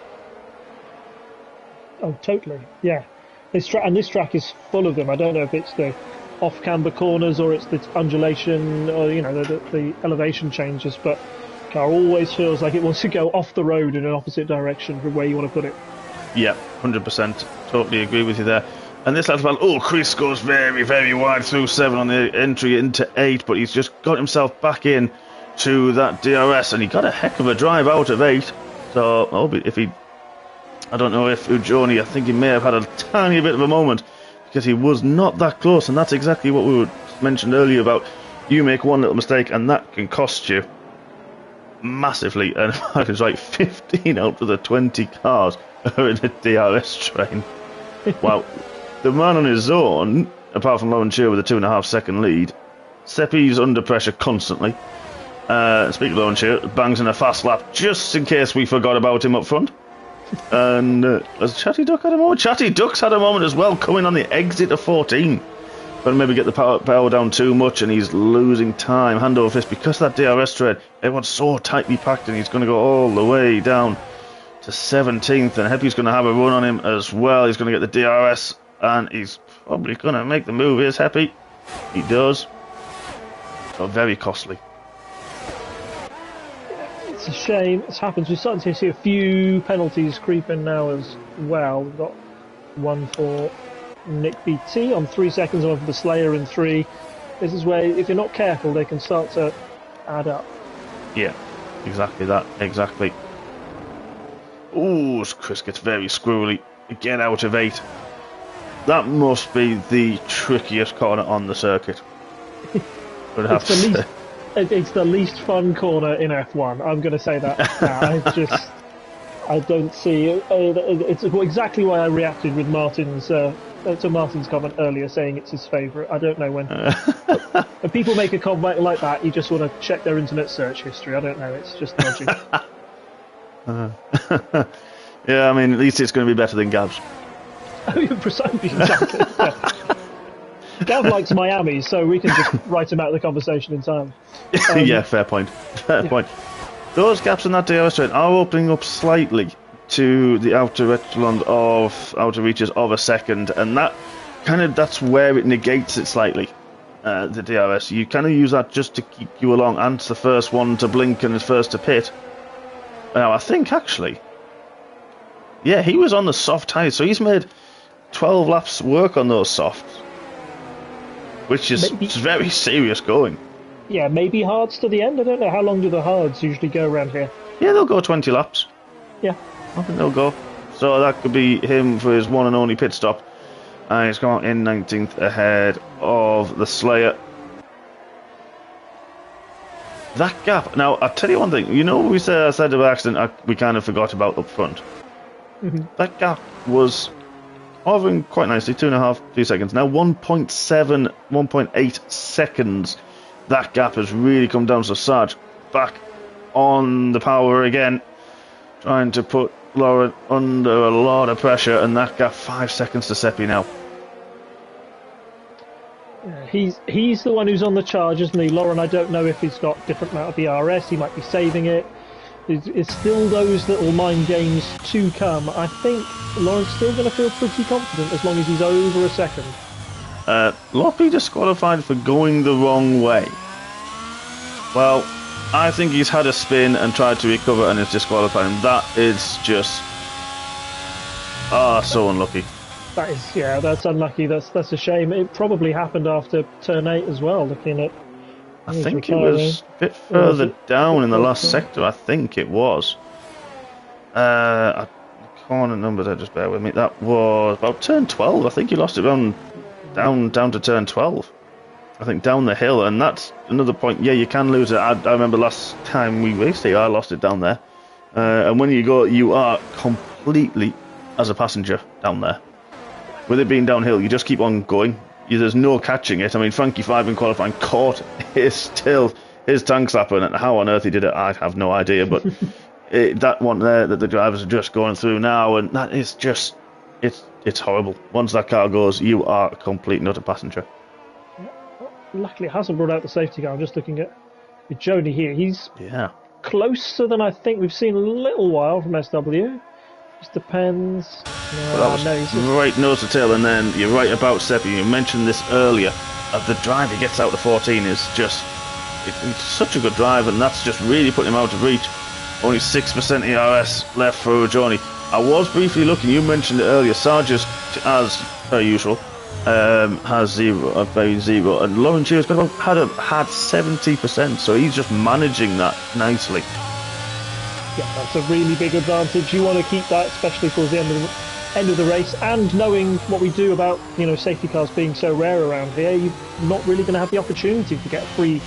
Oh, totally. Yeah, this track is full of them. I don't know if it's the off-camber corners or it's the undulation or the elevation changes, but the car always feels like it wants to go off the road in an opposite direction from where you want to put it. Yeah, 100%. Totally agree with you there. And this lad, Chris goes very, very wide through 7 on the entry into 8, but he's just got himself back in to that DRS, and he got a heck of a drive out of 8. So, I don't know if Ujoni, I think he may have had a tiny bit of a moment, because he was not that close, and that's exactly what we mentioned earlier about you make one little mistake, and that can cost you massively. And I was 15 out of the 20 cars are in a DRS train. Well, the man on his own, apart from Lauren Shearer with a 2.5 second lead, Seppi's under pressure constantly. Speaking of Lauren Shearer, bangs in a fast lap just in case we forgot about him up front. And has Chatty Duck had a moment? Chatty Duck's had a moment as well, coming on the exit of 14. But maybe get the power down too much and he's losing time, hand over fist, because of that DRS tread. Everyone's so tightly packed and he's going to go all the way down to 17th, and Heppy's going to have a run on him as well. He's going to get the DRS and he's probably going to make the move. Here's Heppy. He does. But very costly. It's a shame. It happens. We're starting to see a few penalties creep in now as well. We've got one for Nick BT on 3 seconds, one for the Slayer in 3. This is where, if you're not careful, they can start to add up. Yeah, exactly that. Exactly. Ooh, Chris gets very squirrely. Again out of 8. That must be the trickiest corner on the circuit. It's the least fun corner in F1. I'm going to say that now. I don't see it. It's exactly why I reacted with Martin's to Martin's comment earlier, saying it's his favourite. I don't know when. When people make a comment like that, you just want to check their internet search history. I don't know. It's just dodgy. Yeah, I mean, at least it's going to be better than Gav's. Precisely, exactly. Yeah. Gav likes Miami, so we can just write him out of the conversation entirely. Yeah, fair point. Fair point. Those gaps in that DRS train are opening up slightly to the outer echelon of outer reaches of a second, and that's where it negates it slightly. The DRS, you kind of use that just to keep you along. Ant's the first one to blink and is first to pit. Now I think actually, yeah, he was on the soft tyres, so he's made 12 laps work on those softs, which is very serious going. Yeah, maybe hards to the end. I don't know. How long do the hards usually go around here? Yeah, they'll go 20 laps. Yeah. I think they'll go. So that could be him for his one and only pit stop. And he's gone in 19th ahead of the Slayer. That gap. Now, I'll tell you one thing. You know, we said of accident, we kind of forgot about up front. Mm-hmm. That gap was hovering quite nicely, 2.5, 3 seconds. Now 1.7, 1.8 seconds. That gap has really come down. So Sarge back on the power again, trying to put Lauren under a lot of pressure, and that gap 5 seconds to Seppi now. Yeah, he's the one who's on the charge, isn't he? Lauren, I don't know if he's got different amount of ERS. He might be saving it. It's still those little mind games to come. I think Lauren's still going to feel pretty confident as long as he's over a second. Loppy disqualified for going the wrong way. Well, I think he's had a spin and tried to recover and is disqualified. That is just so unlucky. That is, yeah, that's unlucky. That's a shame. It probably happened after turn 8 as well. Looking at, I think it was a bit further down in the last sector. I think it was. Corner numbers, just bear with me. That was about turn 12. I think he lost it down to turn 12. I think down the hill, and that's another point. Yeah, you can lose it. I remember last time we raced it, I lost it down there. And when you go, you are completely as a passenger down there. With it being downhill, you just keep on going. There's no catching it. I mean, Frankie 5 in qualifying caught his tank slapper, and how on earth he did it, I have no idea. But that one there that the drivers are just going through now, and that is just, it's horrible. Once that car goes, you are a complete nutter passenger. Luckily, it hasn't brought out the safety car. I'm just looking at Jody here. He's closer than I think we've seen in a little while from SW. Just depends. Well, that was right nose to tail, and then you're right about Seppi. You mentioned this earlier. The drive he gets out to 14 is just... It's such a good drive, and that's just really putting him out of reach. Only 6% ERS left for Johnny. I was briefly looking, you mentioned it earlier, Sarge's, as per usual, has zero, and Lauren Shearer's had 70%, so he's just managing that nicely. Yeah, that's a really big advantage. You want to keep that, especially towards the end of the race, and knowing what we do about safety cars being so rare around here, you're not really going to have the opportunity to get a free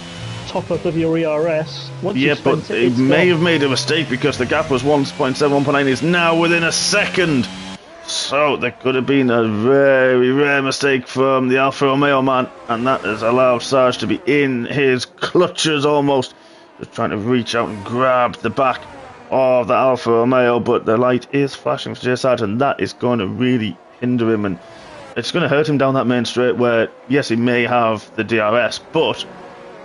top up of your ERS. Yeah, but he may have made a mistake because the gap was 1.7, 1.9 is now within a second. So there could have been a very rare mistake from the Alfa Romeo man, and that has allowed Sarge to be in his clutches almost, just trying to reach out and grab the back of the Alfa Romeo, but the light is flashing for Jay Sarge, and that is going to really hinder him, and it's going to hurt him down that main straight where, yes, he may have the DRS, but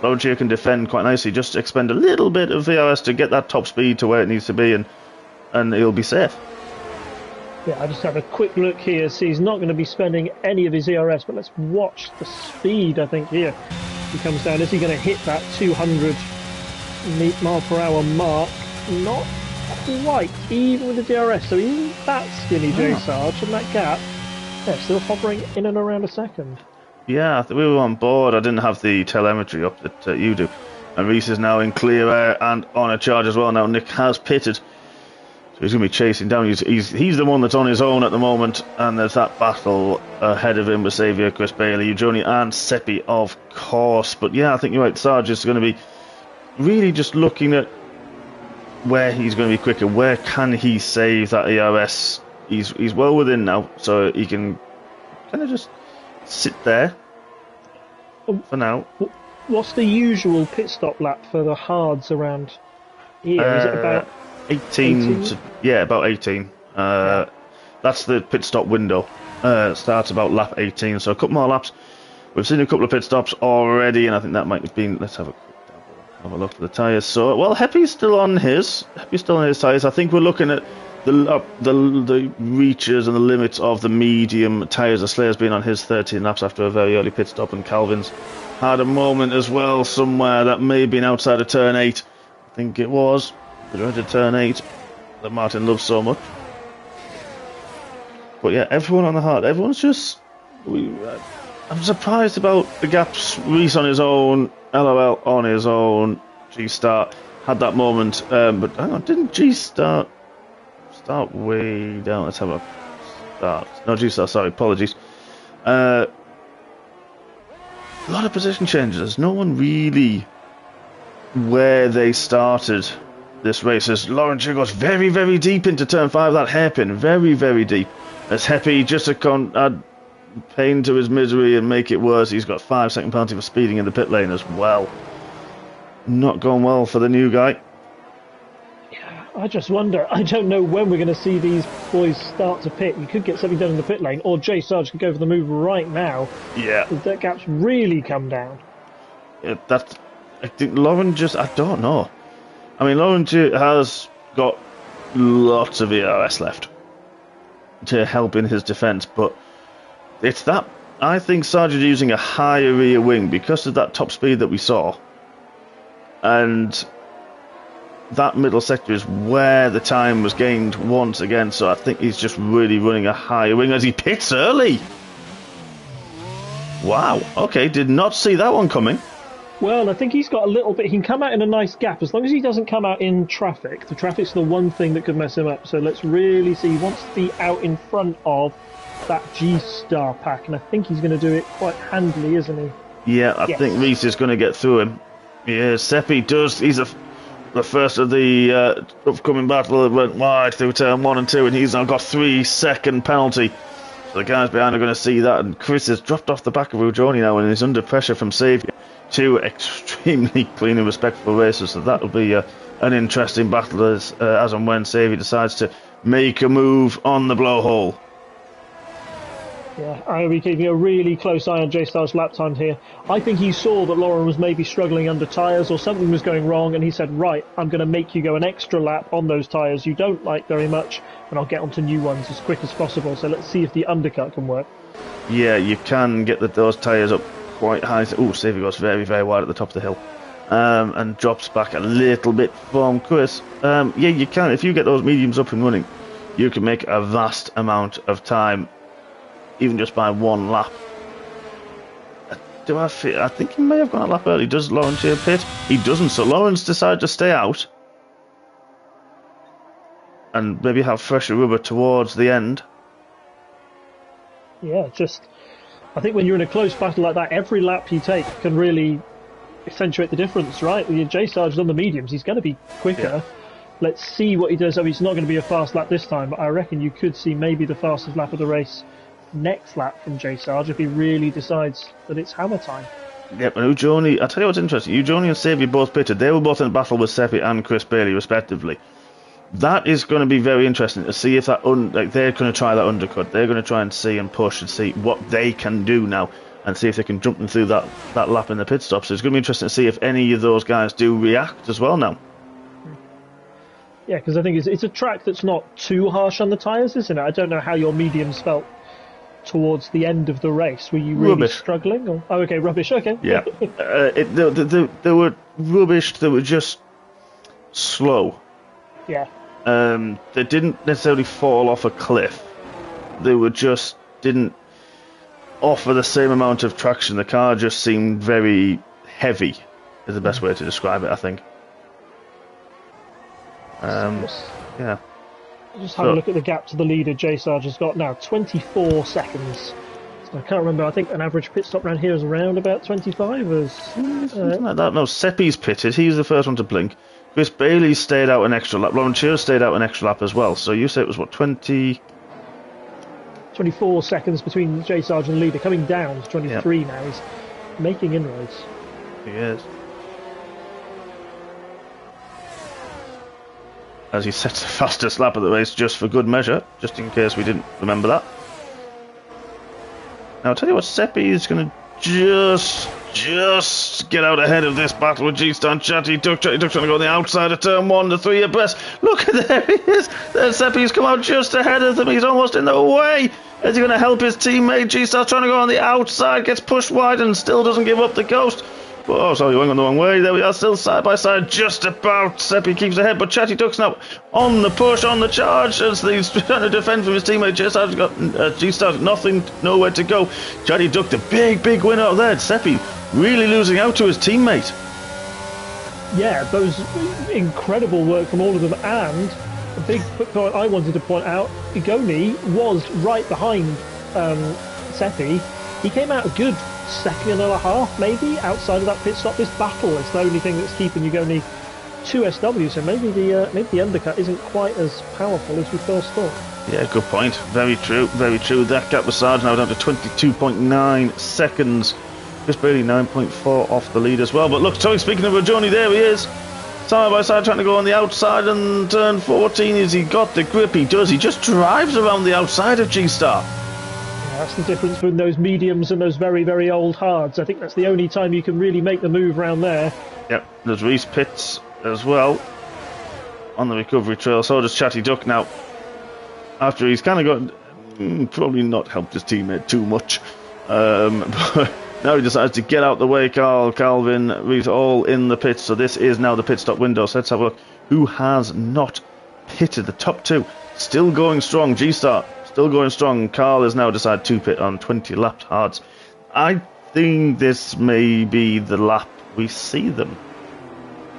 Laurentier can defend quite nicely, just expend a little bit of VRS to get that top speed to where it needs to be, and he'll be safe. Yeah, I just had a quick look here. See, he's not going to be spending any of his ERS, but let's watch the speed, I think, here. He comes down. Is he going to hit that 200 mile per hour mark? Not quite, even with the DRS. So he's that skinny, Jay Sarge, and that gap, they're still hovering in and around a second. Yeah, we were on board. I didn't have the telemetry up that you do. And Reese is now in clear air and on a charge as well. Now Nick has pitted. He's going to be chasing down. He's the one that's on his own at the moment, and there's that battle ahead of him with Xavier, Chris Bailey, Ujoni, and Seppi, of course. But yeah, I think you're right. Sarge is going to be really just looking at where he's going to be quicker. Where can he save that ERS? He's well within now, so he can kind of just sit there for now. What's the usual pit stop lap for the hards around here? Is it about 18? About 18. That's the pit stop window. Starts about lap 18, so a couple more laps. We've seen a couple of pit stops already, and I think that might have been. Let's have a look at the tyres. So, well, Heppy's still on his tyres. I think we're looking at the reaches and the limits of the medium tyres. The Slayer's been on his 13 laps after a very early pit stop, and Calvin's had a moment as well somewhere that may have been outside of turn 8. I think it was. We're into turn 8 that Martin loves so much. But yeah, everyone on the hard. Everyone's just... I'm surprised about the gaps. Reese on his own, LOL on his own, G-Star had that moment. But hang on, didn't G-Star start way down? Let's have a start. No, G-Star, sorry, apologies. A lot of position changes. There's no one really where they started this race, as Laurentier goes very, very deep into turn 5, that hairpin, very, very deep. As Heppy, just to add pain to his misery and make it worse, he's got a 5-second penalty for speeding in the pit lane as well. Not going well for the new guy. Yeah, I just wonder, I don't know when we're going to see these boys start to pit. You could get something done in the pit lane, or Jay Sarge could go for the move right now. Yeah. That gap's really come down. Yeah, I think Lauren I don't know. I mean, Laurentier has got lots of ERS left to help in his defence, but it's that... I think Sarge is using a higher rear wing because of that top speed that we saw. And that middle sector is where the time was gained once again, so I think he's just really running a higher wing as he pits early. Wow, okay, did not see that one coming. Well, I think he's got a little bit... He can come out in a nice gap, as long as he doesn't come out in traffic. The traffic's the one thing that could mess him up, so let's really see. He wants to be out in front of that G-Star pack, and I think he's going to do it quite handily, isn't he? Yeah, I think Reese is going to get through him. Yeah, Seppi does. He's the first of the upcoming battle that went wide through turn 1 and 2, and he's now got 3-second penalty. So the guys behind are going to see that, and Chris has dropped off the back of Ujoni now and is under pressure from Xavier. Two extremely clean and respectful races, so that'll be an interesting battle as and when Xavier decides to make a move on the blowhole. Yeah, I'll be keeping a really close eye on J-Star's lap time here. I think he saw that Lauren was maybe struggling under tyres or something was going wrong, and he said, right, I'm going to make you go an extra lap on those tyres you don't like very much, and I'll get onto new ones as quick as possible. So let's see if the undercut can work. Yeah, you can get those tyres up quite high. Oh, Xavier goes very, very wide at the top of the hill. And drops back a little bit from Chris. Yeah, you can. If you get those mediums up and running, you can make a vast amount of time, even just by one lap. I think he may have gone a lap early. Does Lawrence here pit? He doesn't, so Lawrence decided to stay out and maybe have fresher rubber towards the end. Yeah, I think when you're in a close battle like that, every lap you take can really accentuate the difference, right? J-Sarge's on the mediums, he's going to be quicker. Let's see what he does. I mean, it's not going to be a fast lap this time, but I reckon you could see maybe the fastest lap of the race next lap from J Sarge if he really decides that it's hammer time. Yep, and Ujoni, I'll tell you what's interesting. Ujoni and Xavier both pitted. They were both in a battle with Seppi and Chris Bailey, respectively. That is going to be very interesting to see if that they're going to try that undercut. They're going to try and see and push and see what they can do now and see if they can jump them through that lap in the pit stop. So it's going to be interesting to see if any of those guys do react as well now. Yeah, because I think it's a track that's not too harsh on the tyres, isn't it? I don't know how your mediums felt towards the end of the race. Were you really struggling? Or? Oh, okay, rubbish. Okay. Yeah, they were rubbish. They were just slow. Yeah. They didn't necessarily fall off a cliff. They were just didn't offer the same amount of traction. The car just seemed very heavy. Is the best way to describe it, I think. Yeah. Just have a look at the gap to the leader. J Sarge has got now 24 seconds. So I can't remember. I think an average pit stop around here is around about 25. Something like that. No, Seppi's pitted. He's the first one to blink. Chris Bailey stayed out an extra lap. Lauren Shearer stayed out an extra lap as well. So you say it was what, 24 seconds between J Sarge and the leader, coming down to 23 now. He's making inroads. He is. As he sets the fastest lap of the race just for good measure, just in case we didn't remember that. Now I'll tell you what, Seppi is going to just get out ahead of this battle with G-Star and Chatty Duck. Chatty Duck's trying to go on the outside of turn 1, the 3 abreast. Look, there he is. There's Seppi's come out just ahead of them. He's almost in the way. Is he going to help his teammate? G-Star's trying to go on the outside, gets pushed wide and still doesn't give up the ghost. Oh, sorry, we're going the wrong way. There we are, still side by side, just about. Seppi keeps ahead, but Chatty Duck's now on the push, on the charge, as he's trying to defend from his teammate. G-Star's got G-Star's nowhere to go. Chatty Duck, the big win out there. Seppi really losing out to his teammate. Yeah, those incredible work from all of them, and a big point I wanted to point out, Igoni was right behind Seppi. He came out a good second and a half, maybe, outside of that pit stop. This battle is the only thing that's keeping Igoni 2 SW, so maybe the undercut isn't quite as powerful as we first thought. Yeah, good point. Very true, very true. That gap with Sarge now down to 22.9 seconds. Chris Bailey 9.4 off the lead as well. But look, speaking of Rajoni, there he is. Side by side trying to go on the outside, and turn 14, has he got the grip? He does. He just drives around the outside of G-Star. That's the difference between those mediums and those very, very old hards. I think that's the only time you can really make the move around there. Yep, there's Reese Pitts as well on the recovery trail. So does Chatty Duck now. After he's kind of got probably not helped his teammate too much. But now he decides to get out the way. Calvin, Reese all in the pits. So this is now the pit stop window. So let's have a look. Who has not pitted? The top 2 still going strong. G-Star still going strong. Carl has now decided to pit on 20 lapped hards. I think this may be the lap we see them.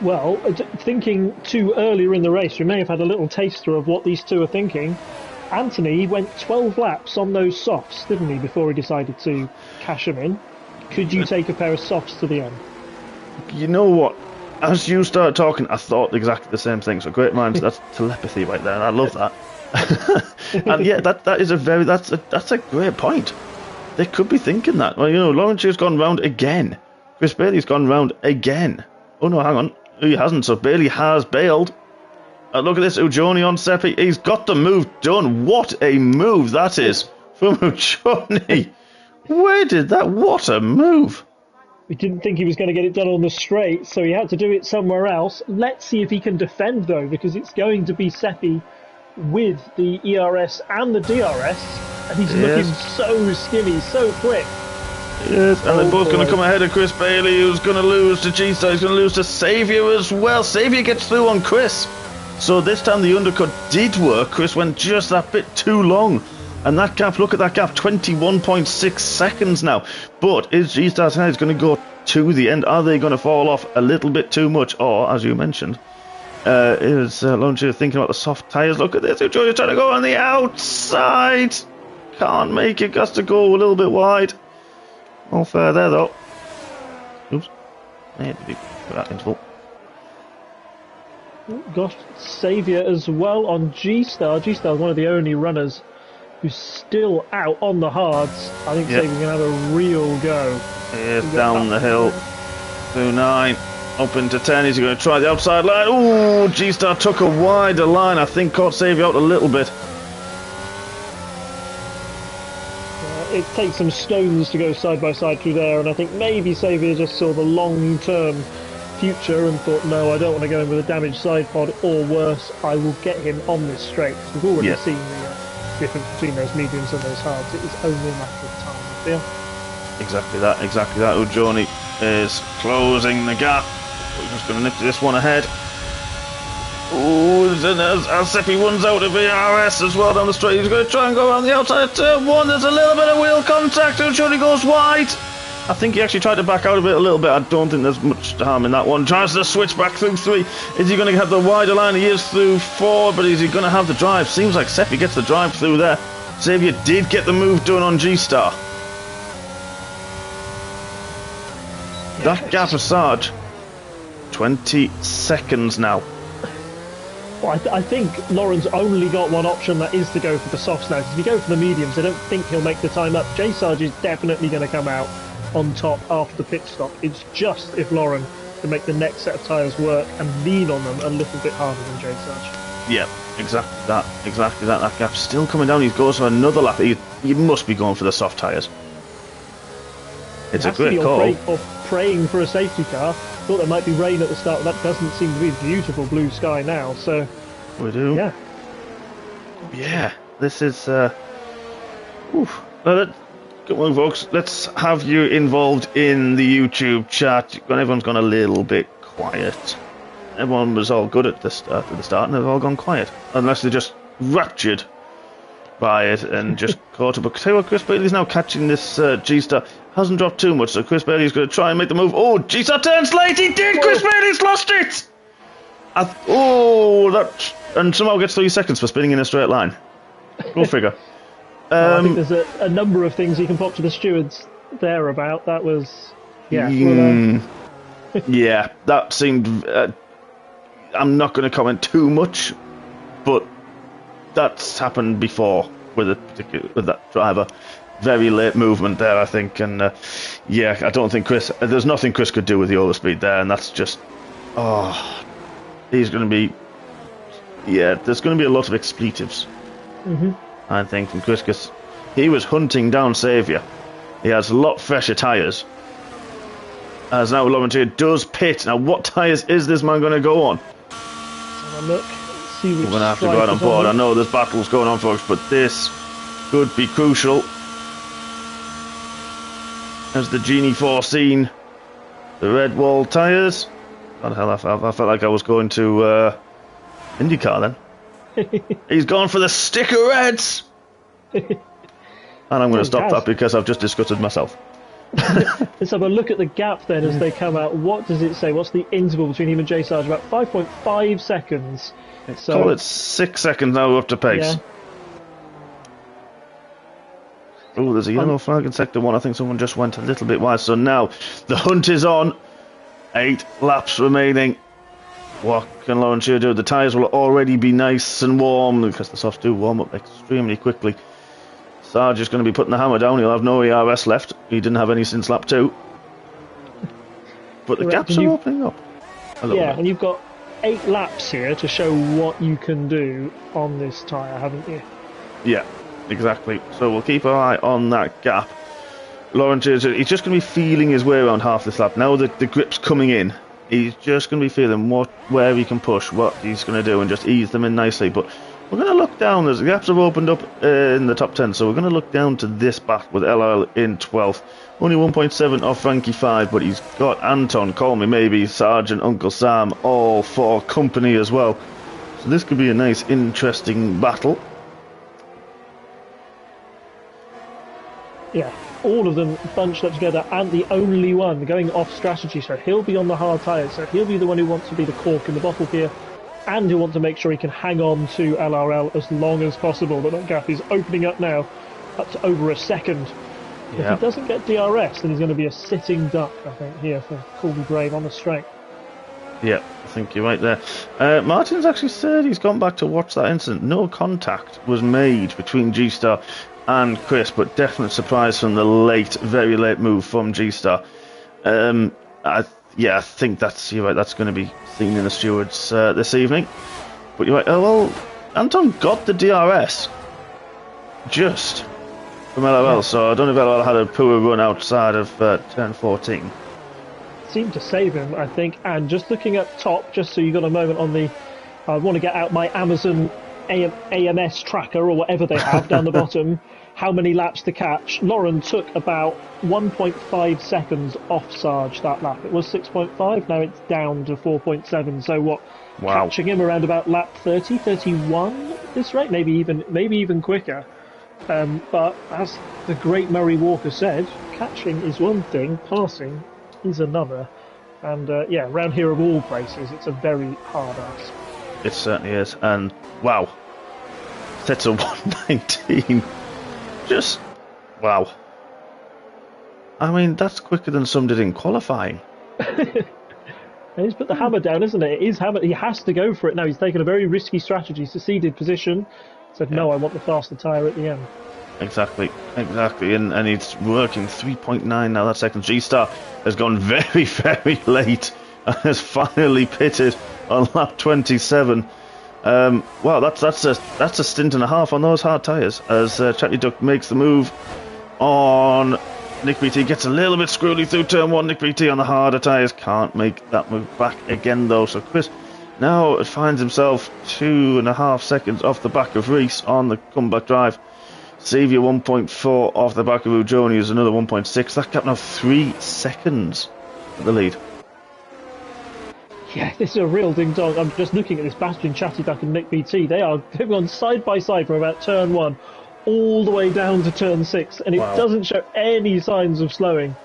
Well, thinking too earlier in the race, we may have had a little taster of what these two are thinking. Anthony went 12 laps on those softs, didn't he, before he decided to cash them in. Could you take a pair of softs to the end? You know what? As you started talking, I thought exactly the same thing. So great minds, that's telepathy right there, and I love that. And yeah, that's a great point. They could be thinking that. Well, you know, Lawrence has gone round again. Chris Bailey's gone round again. Oh no, hang on, he hasn't. So Bailey has bailed. Look at this, Ujoni on Seppi. He's got the move done. What a move that is from Ujoni. Where did that? What a move! We didn't think he was going to get it done on the straight, so he had to do it somewhere else. Let's see if he can defend though, because it's going to be Seppi with the ERS and the DRS, and he's looking so skinny, so quick. Yes, and they're both going to come ahead of Chris Bailey, who's going to lose to G-Star. He's going to lose to Xavier as well. Xavier gets through on Chris. So this time the undercut did work. Chris went just that bit too long. And that gap, look at that gap, 21.6 seconds now. But is G-Star's head going to go to the end? Are they going to fall off a little bit too much? Or, as you mentioned, is Lone Shear thinking about the soft tyres? Look at this, Georgia trying to go on the outside. Can't make it, has to go a little bit wide. All fair there though. Oops. I had to be for that interval. Gosh, Saviour as well on G-Star. G-Star is one of the only runners who's still out on the hards. I think Saviour's going to have a real go. He is down the hill. Through 9. Up into 10. He's going to try the outside line. Ooh, G-Star took a wider line. I think caught Saviour out a little bit. It takes some stones to go side by side through there, and I think maybe Saviour just saw the long-term future and thought, no, I don't want to go in with a damaged side pod, or worse, I will get him on this straight. We've already seen the difference between those mediums and those hards. It is only a matter of time, I feel. Exactly that, exactly that. Ujoni is closing the gap. We're just going to nip this one ahead. Ooh, as Seppi runs out of VRS as well down the straight, he's going to try and go around the outside of turn 1. There's a little bit of wheel contact. Ujoni goes wide. I think he actually tried to back out a little bit. I don't think there's much harm in that one. Tries to switch back through 3. Is he going to have the wider line? He is through 4, but is he going to have the drive? Seems like Seppi gets the drive through there. Saviour did get the move done on G-Star. That gap of Sarge, 20 seconds now. Well, I think Lauren's only got one option, that is to go for the softs now. If you go for the mediums, I don't think he'll make the time up. J Sarge is definitely going to come out on top after the pit stop. It's just if Lauren can make the next set of tyres work and lean on them a little bit harder than J Sarge. Yeah, exactly that, exactly that. That gap's still coming down. He goes for another lap. He must be going for the soft tyres. It's a great call. Or praying for a safety car. Thought there might be rain at the start, but that doesn't seem to be. Beautiful blue sky now, so we do. Yeah, this is oof. Come on, folks, let's have you involved in the YouTube chat. Everyone's gone a little bit quiet. Everyone was all good at the start, and they've all gone quiet, unless they're just raptured by it and just caught up. But tell you what, Chris Bailey's now catching this G-Star. Hasn't dropped too much, so Chris Bailey's going to try and make the move. Oh, G-Star turns late. He did. Whoa. Chris Bailey's lost it. And somehow gets 3 seconds for spinning in a straight line. Go figure. I think there's a number of things you can pop to the stewards there about. That was, yeah. Yeah, that seemed. I'm not going to comment too much, but that's happened before with that driver. Very late movement there, I think, and yeah, I don't think Chris. There's nothing Chris could do with the overspeed there, and that's just. Oh, he's going to be. Yeah, there's going to be a lot of expletives. I think from Chris, because he was hunting down Saviour. He has a lot fresher tyres. As now Laurentier does pit. Now, what tyres is this man going to go on? Have a look. See which we're going to have to go out on board. I know there's battles going on, folks, but this could be crucial. As the Genie 4 the red wall tyres. What the hell, I felt like I was going to IndyCar then. He's gone for the sticker reds. And I'm going to stop that because I've just disgusted myself. Let's have a look at the gap then as they come out. What does it say? What's the interval between him and J Sarge? About 5.5 seconds. So call it 6 seconds now up to pace. Yeah. Oh, there's a yellow flag in sector 1. I think someone just went a little bit wide. So now the hunt is on. 8 laps remaining. What can Laurentier do? The tyres will already be nice and warm because the softs do warm up extremely quickly. Sarge is going to be putting the hammer down. He'll have no ERS left. He didn't have any since lap 2. But the gaps are opening up a little bit. And you've got 8 laps here to show what you can do on this tyre, haven't you? Yeah, exactly. So we'll keep our eye on that gap. Laurentier, he's just going to be feeling his way around half this lap. Now the grip's coming in. He's just going to be feeling where he can push, what he's going to do, and just ease them in nicely. But we're going to look down. The gaps have opened up in the top 10, so we're going to look down to this battle with LL in 12th. Only 1.7 off Frankie 5, but he's got Anton, Call Me Maybe, Sergeant, Uncle Sam, all for company as well. So this could be a nice, interesting battle. Yeah. All of them bunched up together, and the only one going off strategy, so he'll be on the hard tyres, so he'll be the one who wants to be the cork in the bottle here, and he'll want to make sure he can hang on to LRL as long as possible. But that gap is opening up now, up to over a second. Yeah. If he doesn't get DRS, then he's going to be a sitting duck, I think, here for Call Me Brave on the straight. Yeah, think you're right there. Martin's actually said he's gone back to watch that incident. No contact was made between G-Star and Chris, but definite surprise from the very late move from G-Star. I think you're right. That's going to be seen in the stewards this evening. But you're right. Oh well, Anton got the DRS just from LOL, so I don't know if LOL had a poor run outside of turn 14. Seemed to save him, I think. And just looking up top, just so you got a moment on the, I want to get out my Amazon AMS tracker or whatever they have down the bottom. How many laps to catch? Lauren took about 1.5 seconds off Sarge that lap. It was 6.5, now it's down to 4.7. So what? Wow. Catching him around about lap 30, 31 at this rate, maybe even quicker. But as the great Murray Walker said, catching is one thing, passing is another. And around here of all places, it's a very hard ask. It certainly is. And wow, sets a 119. Just wow. I mean, that's quicker than some did in qualifying. He's put the hammer down, isn't it? It is hammer. He has to go for it now. He's taken a very risky strategy, seceded position. Said, no, I want the faster tyre at the end. Exactly. And he's working 3.9 now. That second G-Star has gone very, very late and has finally pitted on lap 27. Wow, that's a stint and a half on those hard tyres as Chatty Duck makes the move on Nick BT. Gets a little bit screwy through turn 1. Nick BT on the harder tyres can't make that move back again though. So Chris now finds himself 2.5 seconds off the back of Reese on the comeback drive. Xavier 1.4 off the back of Ujoni is another 1.6. That gap now 3 seconds at the lead. Yeah, this is a real ding-dong. I'm just looking at this battle between Chatty Duck and Nick BT. They've gone side by side from about turn 1 all the way down to turn 6, and it doesn't show any signs of slowing.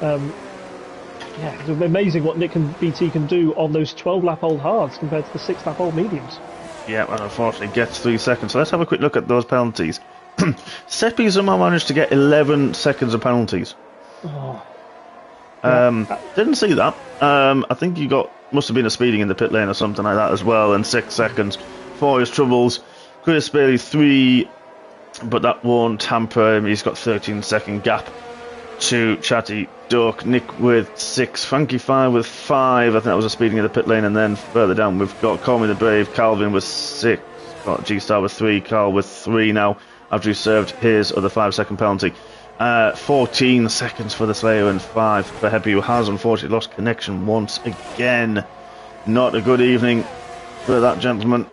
It's amazing what Nick and BT can do on those 12-lap-old hards compared to the 6-lap-old mediums. Yeah, and unfortunately gets 3 seconds. So let's have a quick look at those penalties. Seppi somehow managed to get 11 seconds of penalties. Didn't see that. I think must have been a speeding in the pit lane or something like that as well, and 6 seconds for his troubles. Chris Bailey 3, but that won't hamper him. He's got 13-second gap to Chatty Duck. Nick with 6, Frankie 5 with 5. I think that was a speeding in the pit lane, and then further down we've got Call Me the Brave, Calvin with 6, got G-Star with 3, Carl with 3 now after he served his other 5-second penalty. 14 seconds for the Slayer and 5 for Heppy, who has unfortunately lost connection once again. Not a good evening for that gentleman.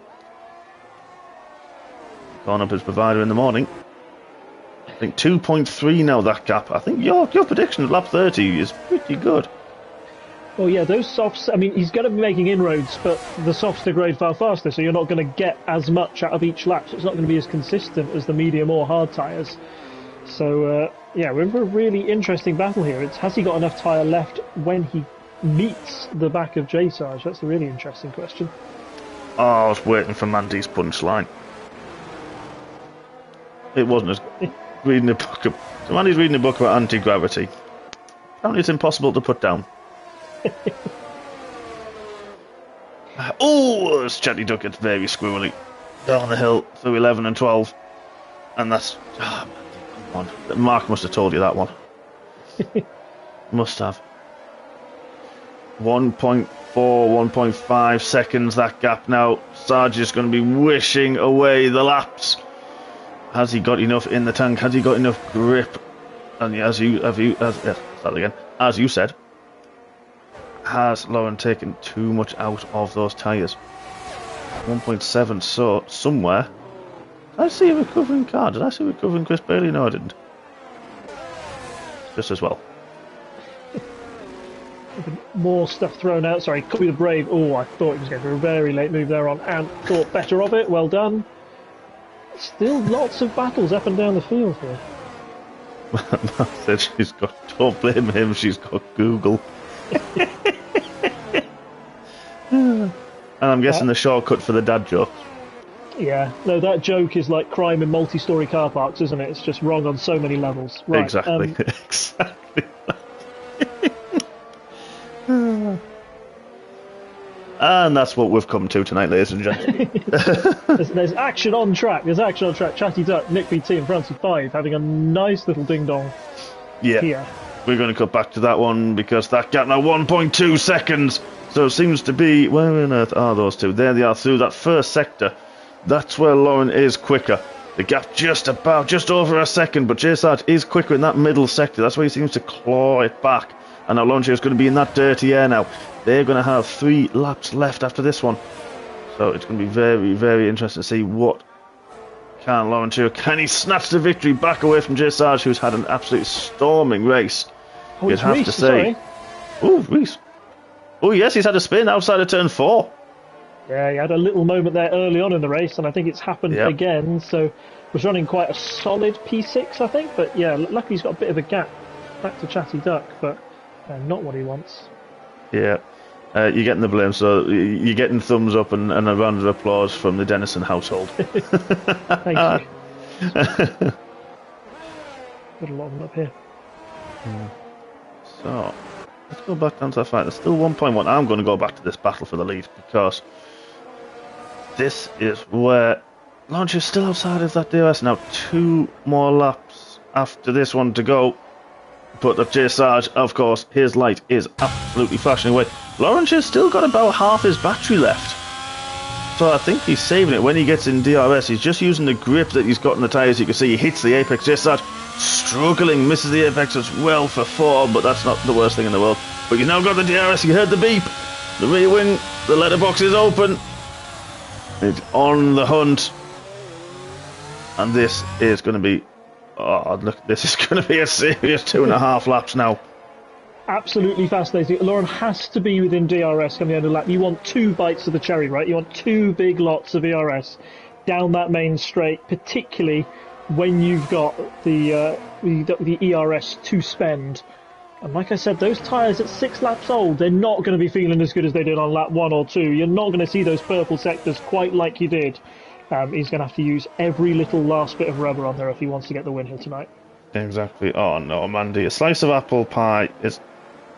Gone up his provider in the morning. I think 2.3 now, that gap. I think your prediction of lap 30 is pretty good. Well, yeah, those softs, I mean, he's going to be making inroads, but the softs degrade far faster, so you're not going to get as much out of each lap, so it's not going to be as consistent as the medium or hard tyres. So, we're in for a really interesting battle here. Has he got enough tyre left when he meets the back of J-Sarge? That's a really interesting question. Oh, I was waiting for Mandy's punchline. It wasn't as reading a book. So Mandy's reading a book about anti-gravity. Apparently it's impossible to put down. As Chatty Duck gets very squirrely down the hill through 11 and 12. And that's... come on. Mark must have told you that one. Must have. 1.4, 1.5 seconds, that gap now. Sarge is going to be wishing away the laps. Has he got enough in the tank? Has he got enough grip? And as you said, has Lauren taken too much out of those tyres? 1.7, so somewhere. Did I see a recovering car? Did I see a recovering Chris Bailey? No, I didn't. Just as well. More stuff thrown out. Sorry, Copy the Brave. Oh, I thought he was going for a very late move there on Ant. Thought better of it. Well done. Still lots of battles up and down the field here. Mark said she's got... Don't blame him, she's got Google. And I'm guessing the shortcut for the dad joke. Yeah, no, that joke is like crime in multi-storey car parks, isn't it? It's just wrong on so many levels. Right, exactly. Exactly. And that's what we've come to tonight, ladies and gentlemen. There's action on track. There's action on track. Chatty Duck, Nick BT, and Francie 5 having a nice little ding dong. Yeah. Here. We're going to cut back to that one because that gap now 1.2 seconds. So it seems to be, where on earth are those two? There they are through that first sector. That's where Lauren is quicker. The gap just over a second, but J Sarge is quicker in that middle sector. That's where he seems to claw it back. And now Lauren is going to be in that dirty air now. They're going to have 3 laps left after this one. So it's going to be very, very interesting to see what can Lauren Shearer. Can he snatch the victory back away from J Sarge, who's had an absolute storming race? Oh, You'd have Reece, to say. Oh, Reece. Oh, yes, he's had a spin outside of turn 4. Yeah, he had a little moment there early on in the race, and I think it's happened Yep. again. So was running quite a solid P6, I think. But yeah, luckily he's got a bit of a gap back to Chatty Duck, but not what he wants. Yeah. You're getting the blame, so you're getting thumbs up and a round of applause from the Dennison household. Thank you. Got a lot of them up here. So, let's go back down to that fight. There's still 1.1. I'm going to go back to this battle for the lead because this is where Launch is still outside of that DRS. Now, 2 more laps after this one to go. But the J Sarge, of course, his light is absolutely flashing away. Lawrence has still got about half his battery left. So I think he's saving it when he gets in DRS. He's just using the grip that he's got in the tyres. You can see he hits the apex. J Sarge struggling, misses the apex as well for 4, but that's not the worst thing in the world. But he's now got the DRS. You heard the beep. The rear wing, the letterbox is open. It's on the hunt. And this is going to be... Oh, look, this is going to be a serious 2.5 laps now. Absolutely fascinating. Lauren has to be within DRS coming end of lap. You want 2 bites of the cherry, right? You want 2 big lots of ERS down that main straight, particularly when you've got the ERS to spend. And like I said, those tyres at 6 laps old, they're not going to be feeling as good as they did on lap 1 or 2. You're not going to see those purple sectors quite like you did. He's going to have to use every little last bit of rubber on there if he wants to get the win here tonight. Exactly. Oh no, Mandy. A slice of apple pie is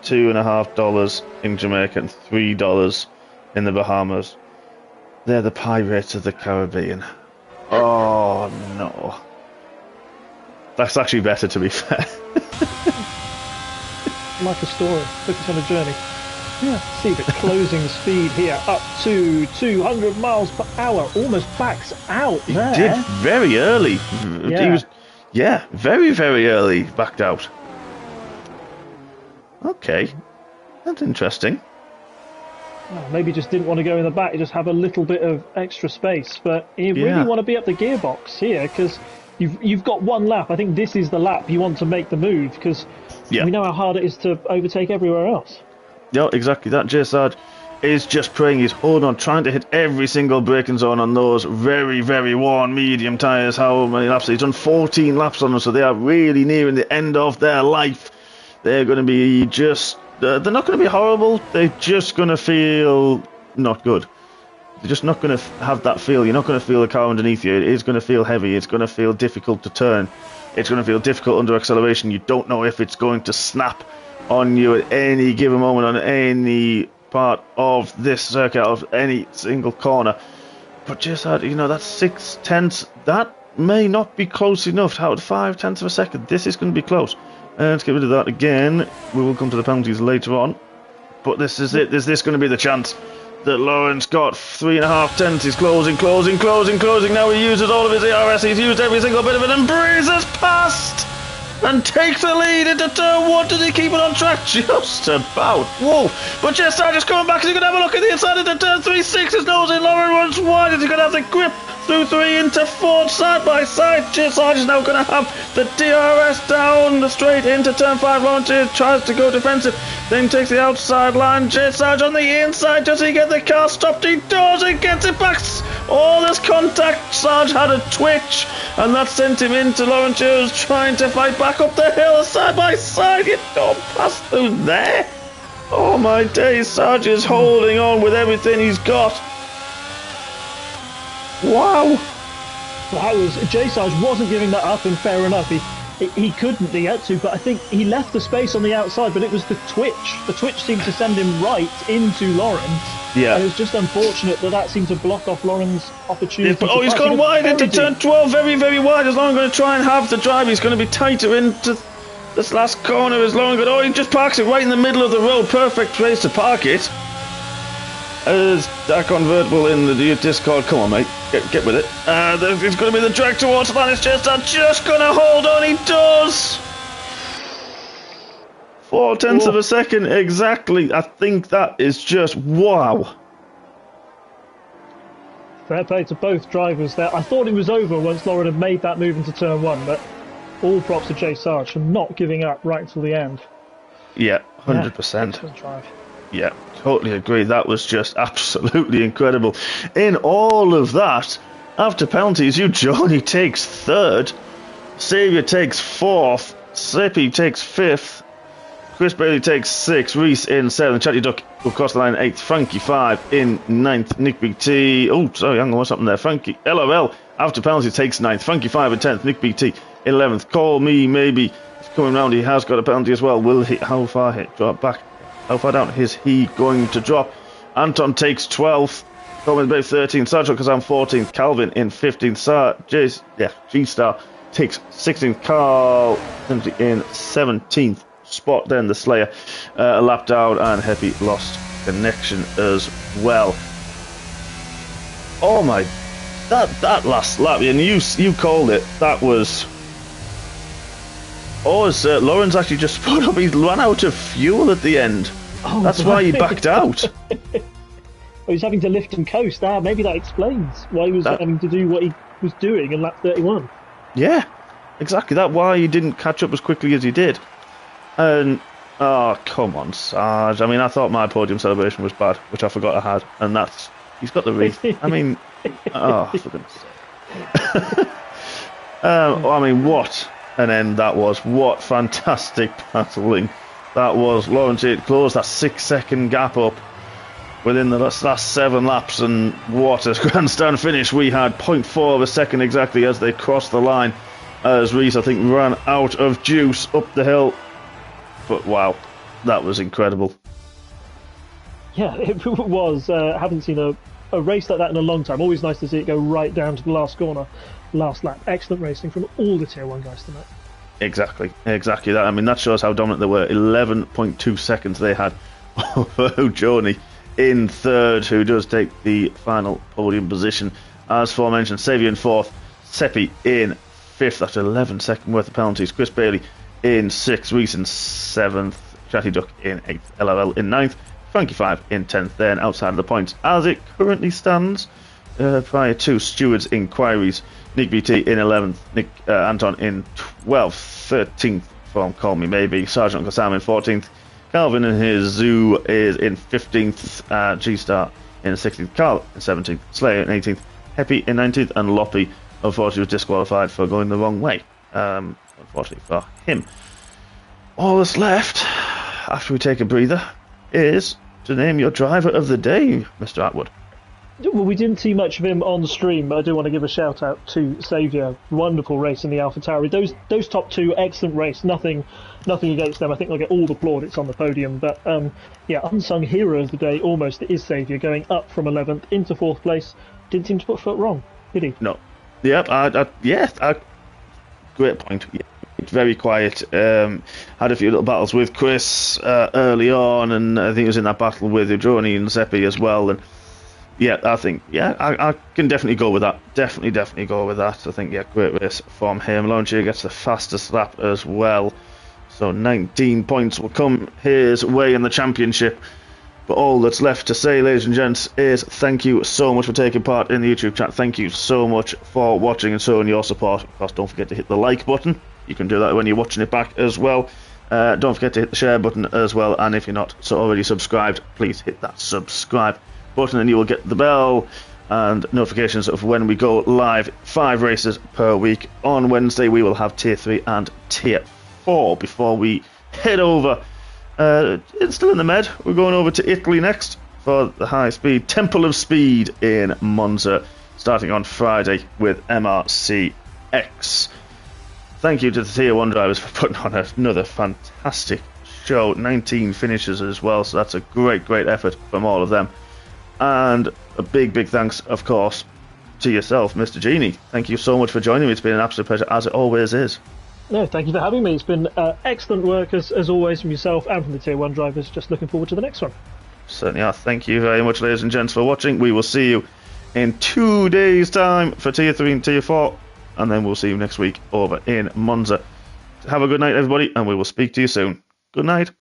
$2.50 in Jamaica and $3 in the Bahamas. They're the pie rates of the Caribbean. Oh no. That's actually better, to be fair. Like a story. Took us on a journey. Yeah, see the closing speed here up to 200 miles per hour. Almost backs out there. He did very early. Yeah. He was, very, very early backed out. Okay, that's interesting. Oh, maybe just didn't want to go in the back. Just have a little bit of extra space. But you really want to be up the gearbox here because you've got 1 lap. I think this is the lap you want to make the move because we know how hard it is to overtake everywhere else. Yeah, exactly that. J Sarge is just praying. He's holding on, trying to hit every single braking zone on those very, very worn medium tyres. How many laps? He's done 14 laps on them, so they are really nearing the end of their life. They're going to be just... they're not going to be horrible. They're just going to feel not good. They're just not going to have that feel. You're not going to feel the car underneath you. It is going to feel heavy. It's going to feel difficult to turn. It's going to feel difficult under acceleration. You don't know if it's going to snap on you at any given moment on any part of this circuit, of any single corner. But just that, that's 6 tenths, that may not be close enough. Out of 5 tenths of a second, this is going to be close. Let's get rid of that again. We will come to the penalties later on. But this is it. Is this going to be the chance that Lawrence got? 3.5 tenths. He's closing. Now he uses all of his ERS. He's used every single bit of it and breezes past and takes the lead into turn 1. Did he keep it on track? Just about. Whoa. But J Sarge is coming back. Is he going to have a look at the inside into turn 3? 6 is nose in. Lauren runs wide. Is he going to have the grip through 3 into 4 side by side? J Sarge is now going to have the DRS down the straight into turn 5. Lauren tries to go defensive, then takes the outside line. J Sarge on the inside. Does he get the car stopped? He does. He gets it back. All this contact. Sarge had a twitch, and that sent him into Lauren Shearer's trying to fight back up the hill side by side. You don't pass through there. Oh my days. Sarge is holding on with everything he's got. Wow. That was J Sarge wasn't giving that up, and fair enough. He couldn't, he had to, but I think he left the space on the outside, but it was the twitch. The twitch seemed to send him right into Lawrence. Yeah. And it's just unfortunate that seemed to block off Lauren's opportunity. Oh, he's gone wide into turn 12, very, very wide. As Lauren going to try and have the drive, he's going to be tighter into this last corner. As Lauren goes, oh, he just parks it right in the middle of the road. Perfect place to park it. As that convertible in the Discord, come on, mate, get with it. It's going to be the drag towards Lannis Chester, just going to hold on. He does. 0.4 of a second, exactly. I think that is just wow. Fair play to both drivers there. I thought it was over once Lauren had made that move into turn 1, but all props to Jay Sarge for not giving up right till the end. Yeah, 100%. Excellent drive. Yeah, totally agree. That was just absolutely incredible. In all of that, after penalties, Johnny takes 3rd, Saviour takes 4th, Sippy takes 5th, Chris Bailey takes 6th, Reese in 7th, Chatty Duck across the line 8th, Frankie 5 in 9th, Nick BT, oh sorry, hang on, what's happened there, Frankie, LOL, after penalties takes 9th, Frankie 5 in 10th, Nick BT 11th, Call Me Maybe, he's coming round, he has got a penalty as well, will he, how far drop back, how far down is he going to drop? Anton takes 12th, Coleman Bay 13th, Sergio Kazan 14th, Calvin in 15th, G-Star takes 16th, Carl in 17th spot, then the Slayer a lap down, and Happy lost connection as well. Oh my, that last lap, and you called it, that was... Oh, Lauren's actually just put up, he ran out of fuel at the end. Oh, that's why he backed out. He was having to lift and coast. Maybe that explains why he was having to do what he was doing in lap 31. Yeah, exactly. That's why he didn't catch up as quickly as he did. And, oh, come on, Sarge. I mean, I thought my podium celebration was bad, which I forgot I had. And he's got the wreath. I mean, oh, for goodness sake. I mean, what an end that was. What fantastic battling that was. Lawrence, it closed that 6-second gap up within the last 7 laps, and what a grandstand finish we had. 0.4 of a second exactly as they crossed the line, as Reese, I think, ran out of juice up the hill. But wow, that was incredible. Yeah, it was. Haven't seen a race like that in a long time. Always nice to see it go right down to the last corner, last lap. Excellent racing from all the Tier 1 guys tonight. Exactly that. I mean, that shows how dominant they were. 11.2 seconds they had over Johnny in 3rd, who does take the final podium position. As aforementioned, Saviour in 4th, Seppi in 5th after 11-second worth of penalties. Chris Bailey in 6th, Reese in 7th, Chatty Duck in 8th, LOL in 9th, Frankie 5 in 10th, then outside of the points as it currently stands, prior to Stewart's inquiries, Nick BT in 11th, Anton in 12th, 13th from Call Me Maybe, Sergeant Kassam in 14th, Calvin and his Zoo is in 15th, G-Star in 16th, Carl in 17th, Slayer in 18th, Happy in 19th, and Loppy unfortunately was disqualified for going the wrong way. Unfortunately for him. All that's left, after we take a breather, is to name your driver of the day, Mr. Atwood. Well, we didn't see much of him on the stream, but I do want to give a shout out to Saviour. Wonderful race in the AlphaTauri. Those top 2, excellent race. Nothing against them. I think they'll get all the plaudits on the podium. But unsung hero of the day almost is Saviour, going up from 11th into 4th place. Didn't seem to put foot wrong, did he? No. Yep. Great point. Yeah. Very quiet. Had a few little battles with Chris early on, and I think he was in that battle with Johnny and Seppi as well. And yeah, I think I can definitely go with that. Definitely go with that. I think great race from him. Launcher gets the fastest lap as well, so 19 points will come his way in the championship. But all that's left to say, ladies and gents, is thank you so much for taking part in the YouTube chat. Thank you so much for watching and showing your support. Of course, don't forget to hit the like button. You can do that when you're watching it back as well. Don't forget to hit the share button as well. And if you're not already subscribed, please hit that subscribe button and you will get the bell and notifications of when we go live. 5 races per week. On Wednesday, we will have Tier 3 and Tier 4 before we head over. It's still in the Med. We're going over to Italy next for the high-speed Temple of Speed in Monza, starting on Friday with MRC X. Thank you to the Tier 1 drivers for putting on another fantastic show. 19 finishes as well, so that's a great effort from all of them. And a big, big thanks, of course, to yourself, Mr. Genie. Thank you so much for joining me. It's been an absolute pleasure, as it always is. No, thank you for having me. It's been excellent work, as always, from yourself and from the Tier 1 drivers. Just looking forward to the next one. Certainly are. Thank you very much, ladies and gents, for watching. We will see you in 2 days' time for Tier 3 and Tier 4, and then we'll see you next week over in Monza. Have a good night, everybody, and we will speak to you soon. Good night.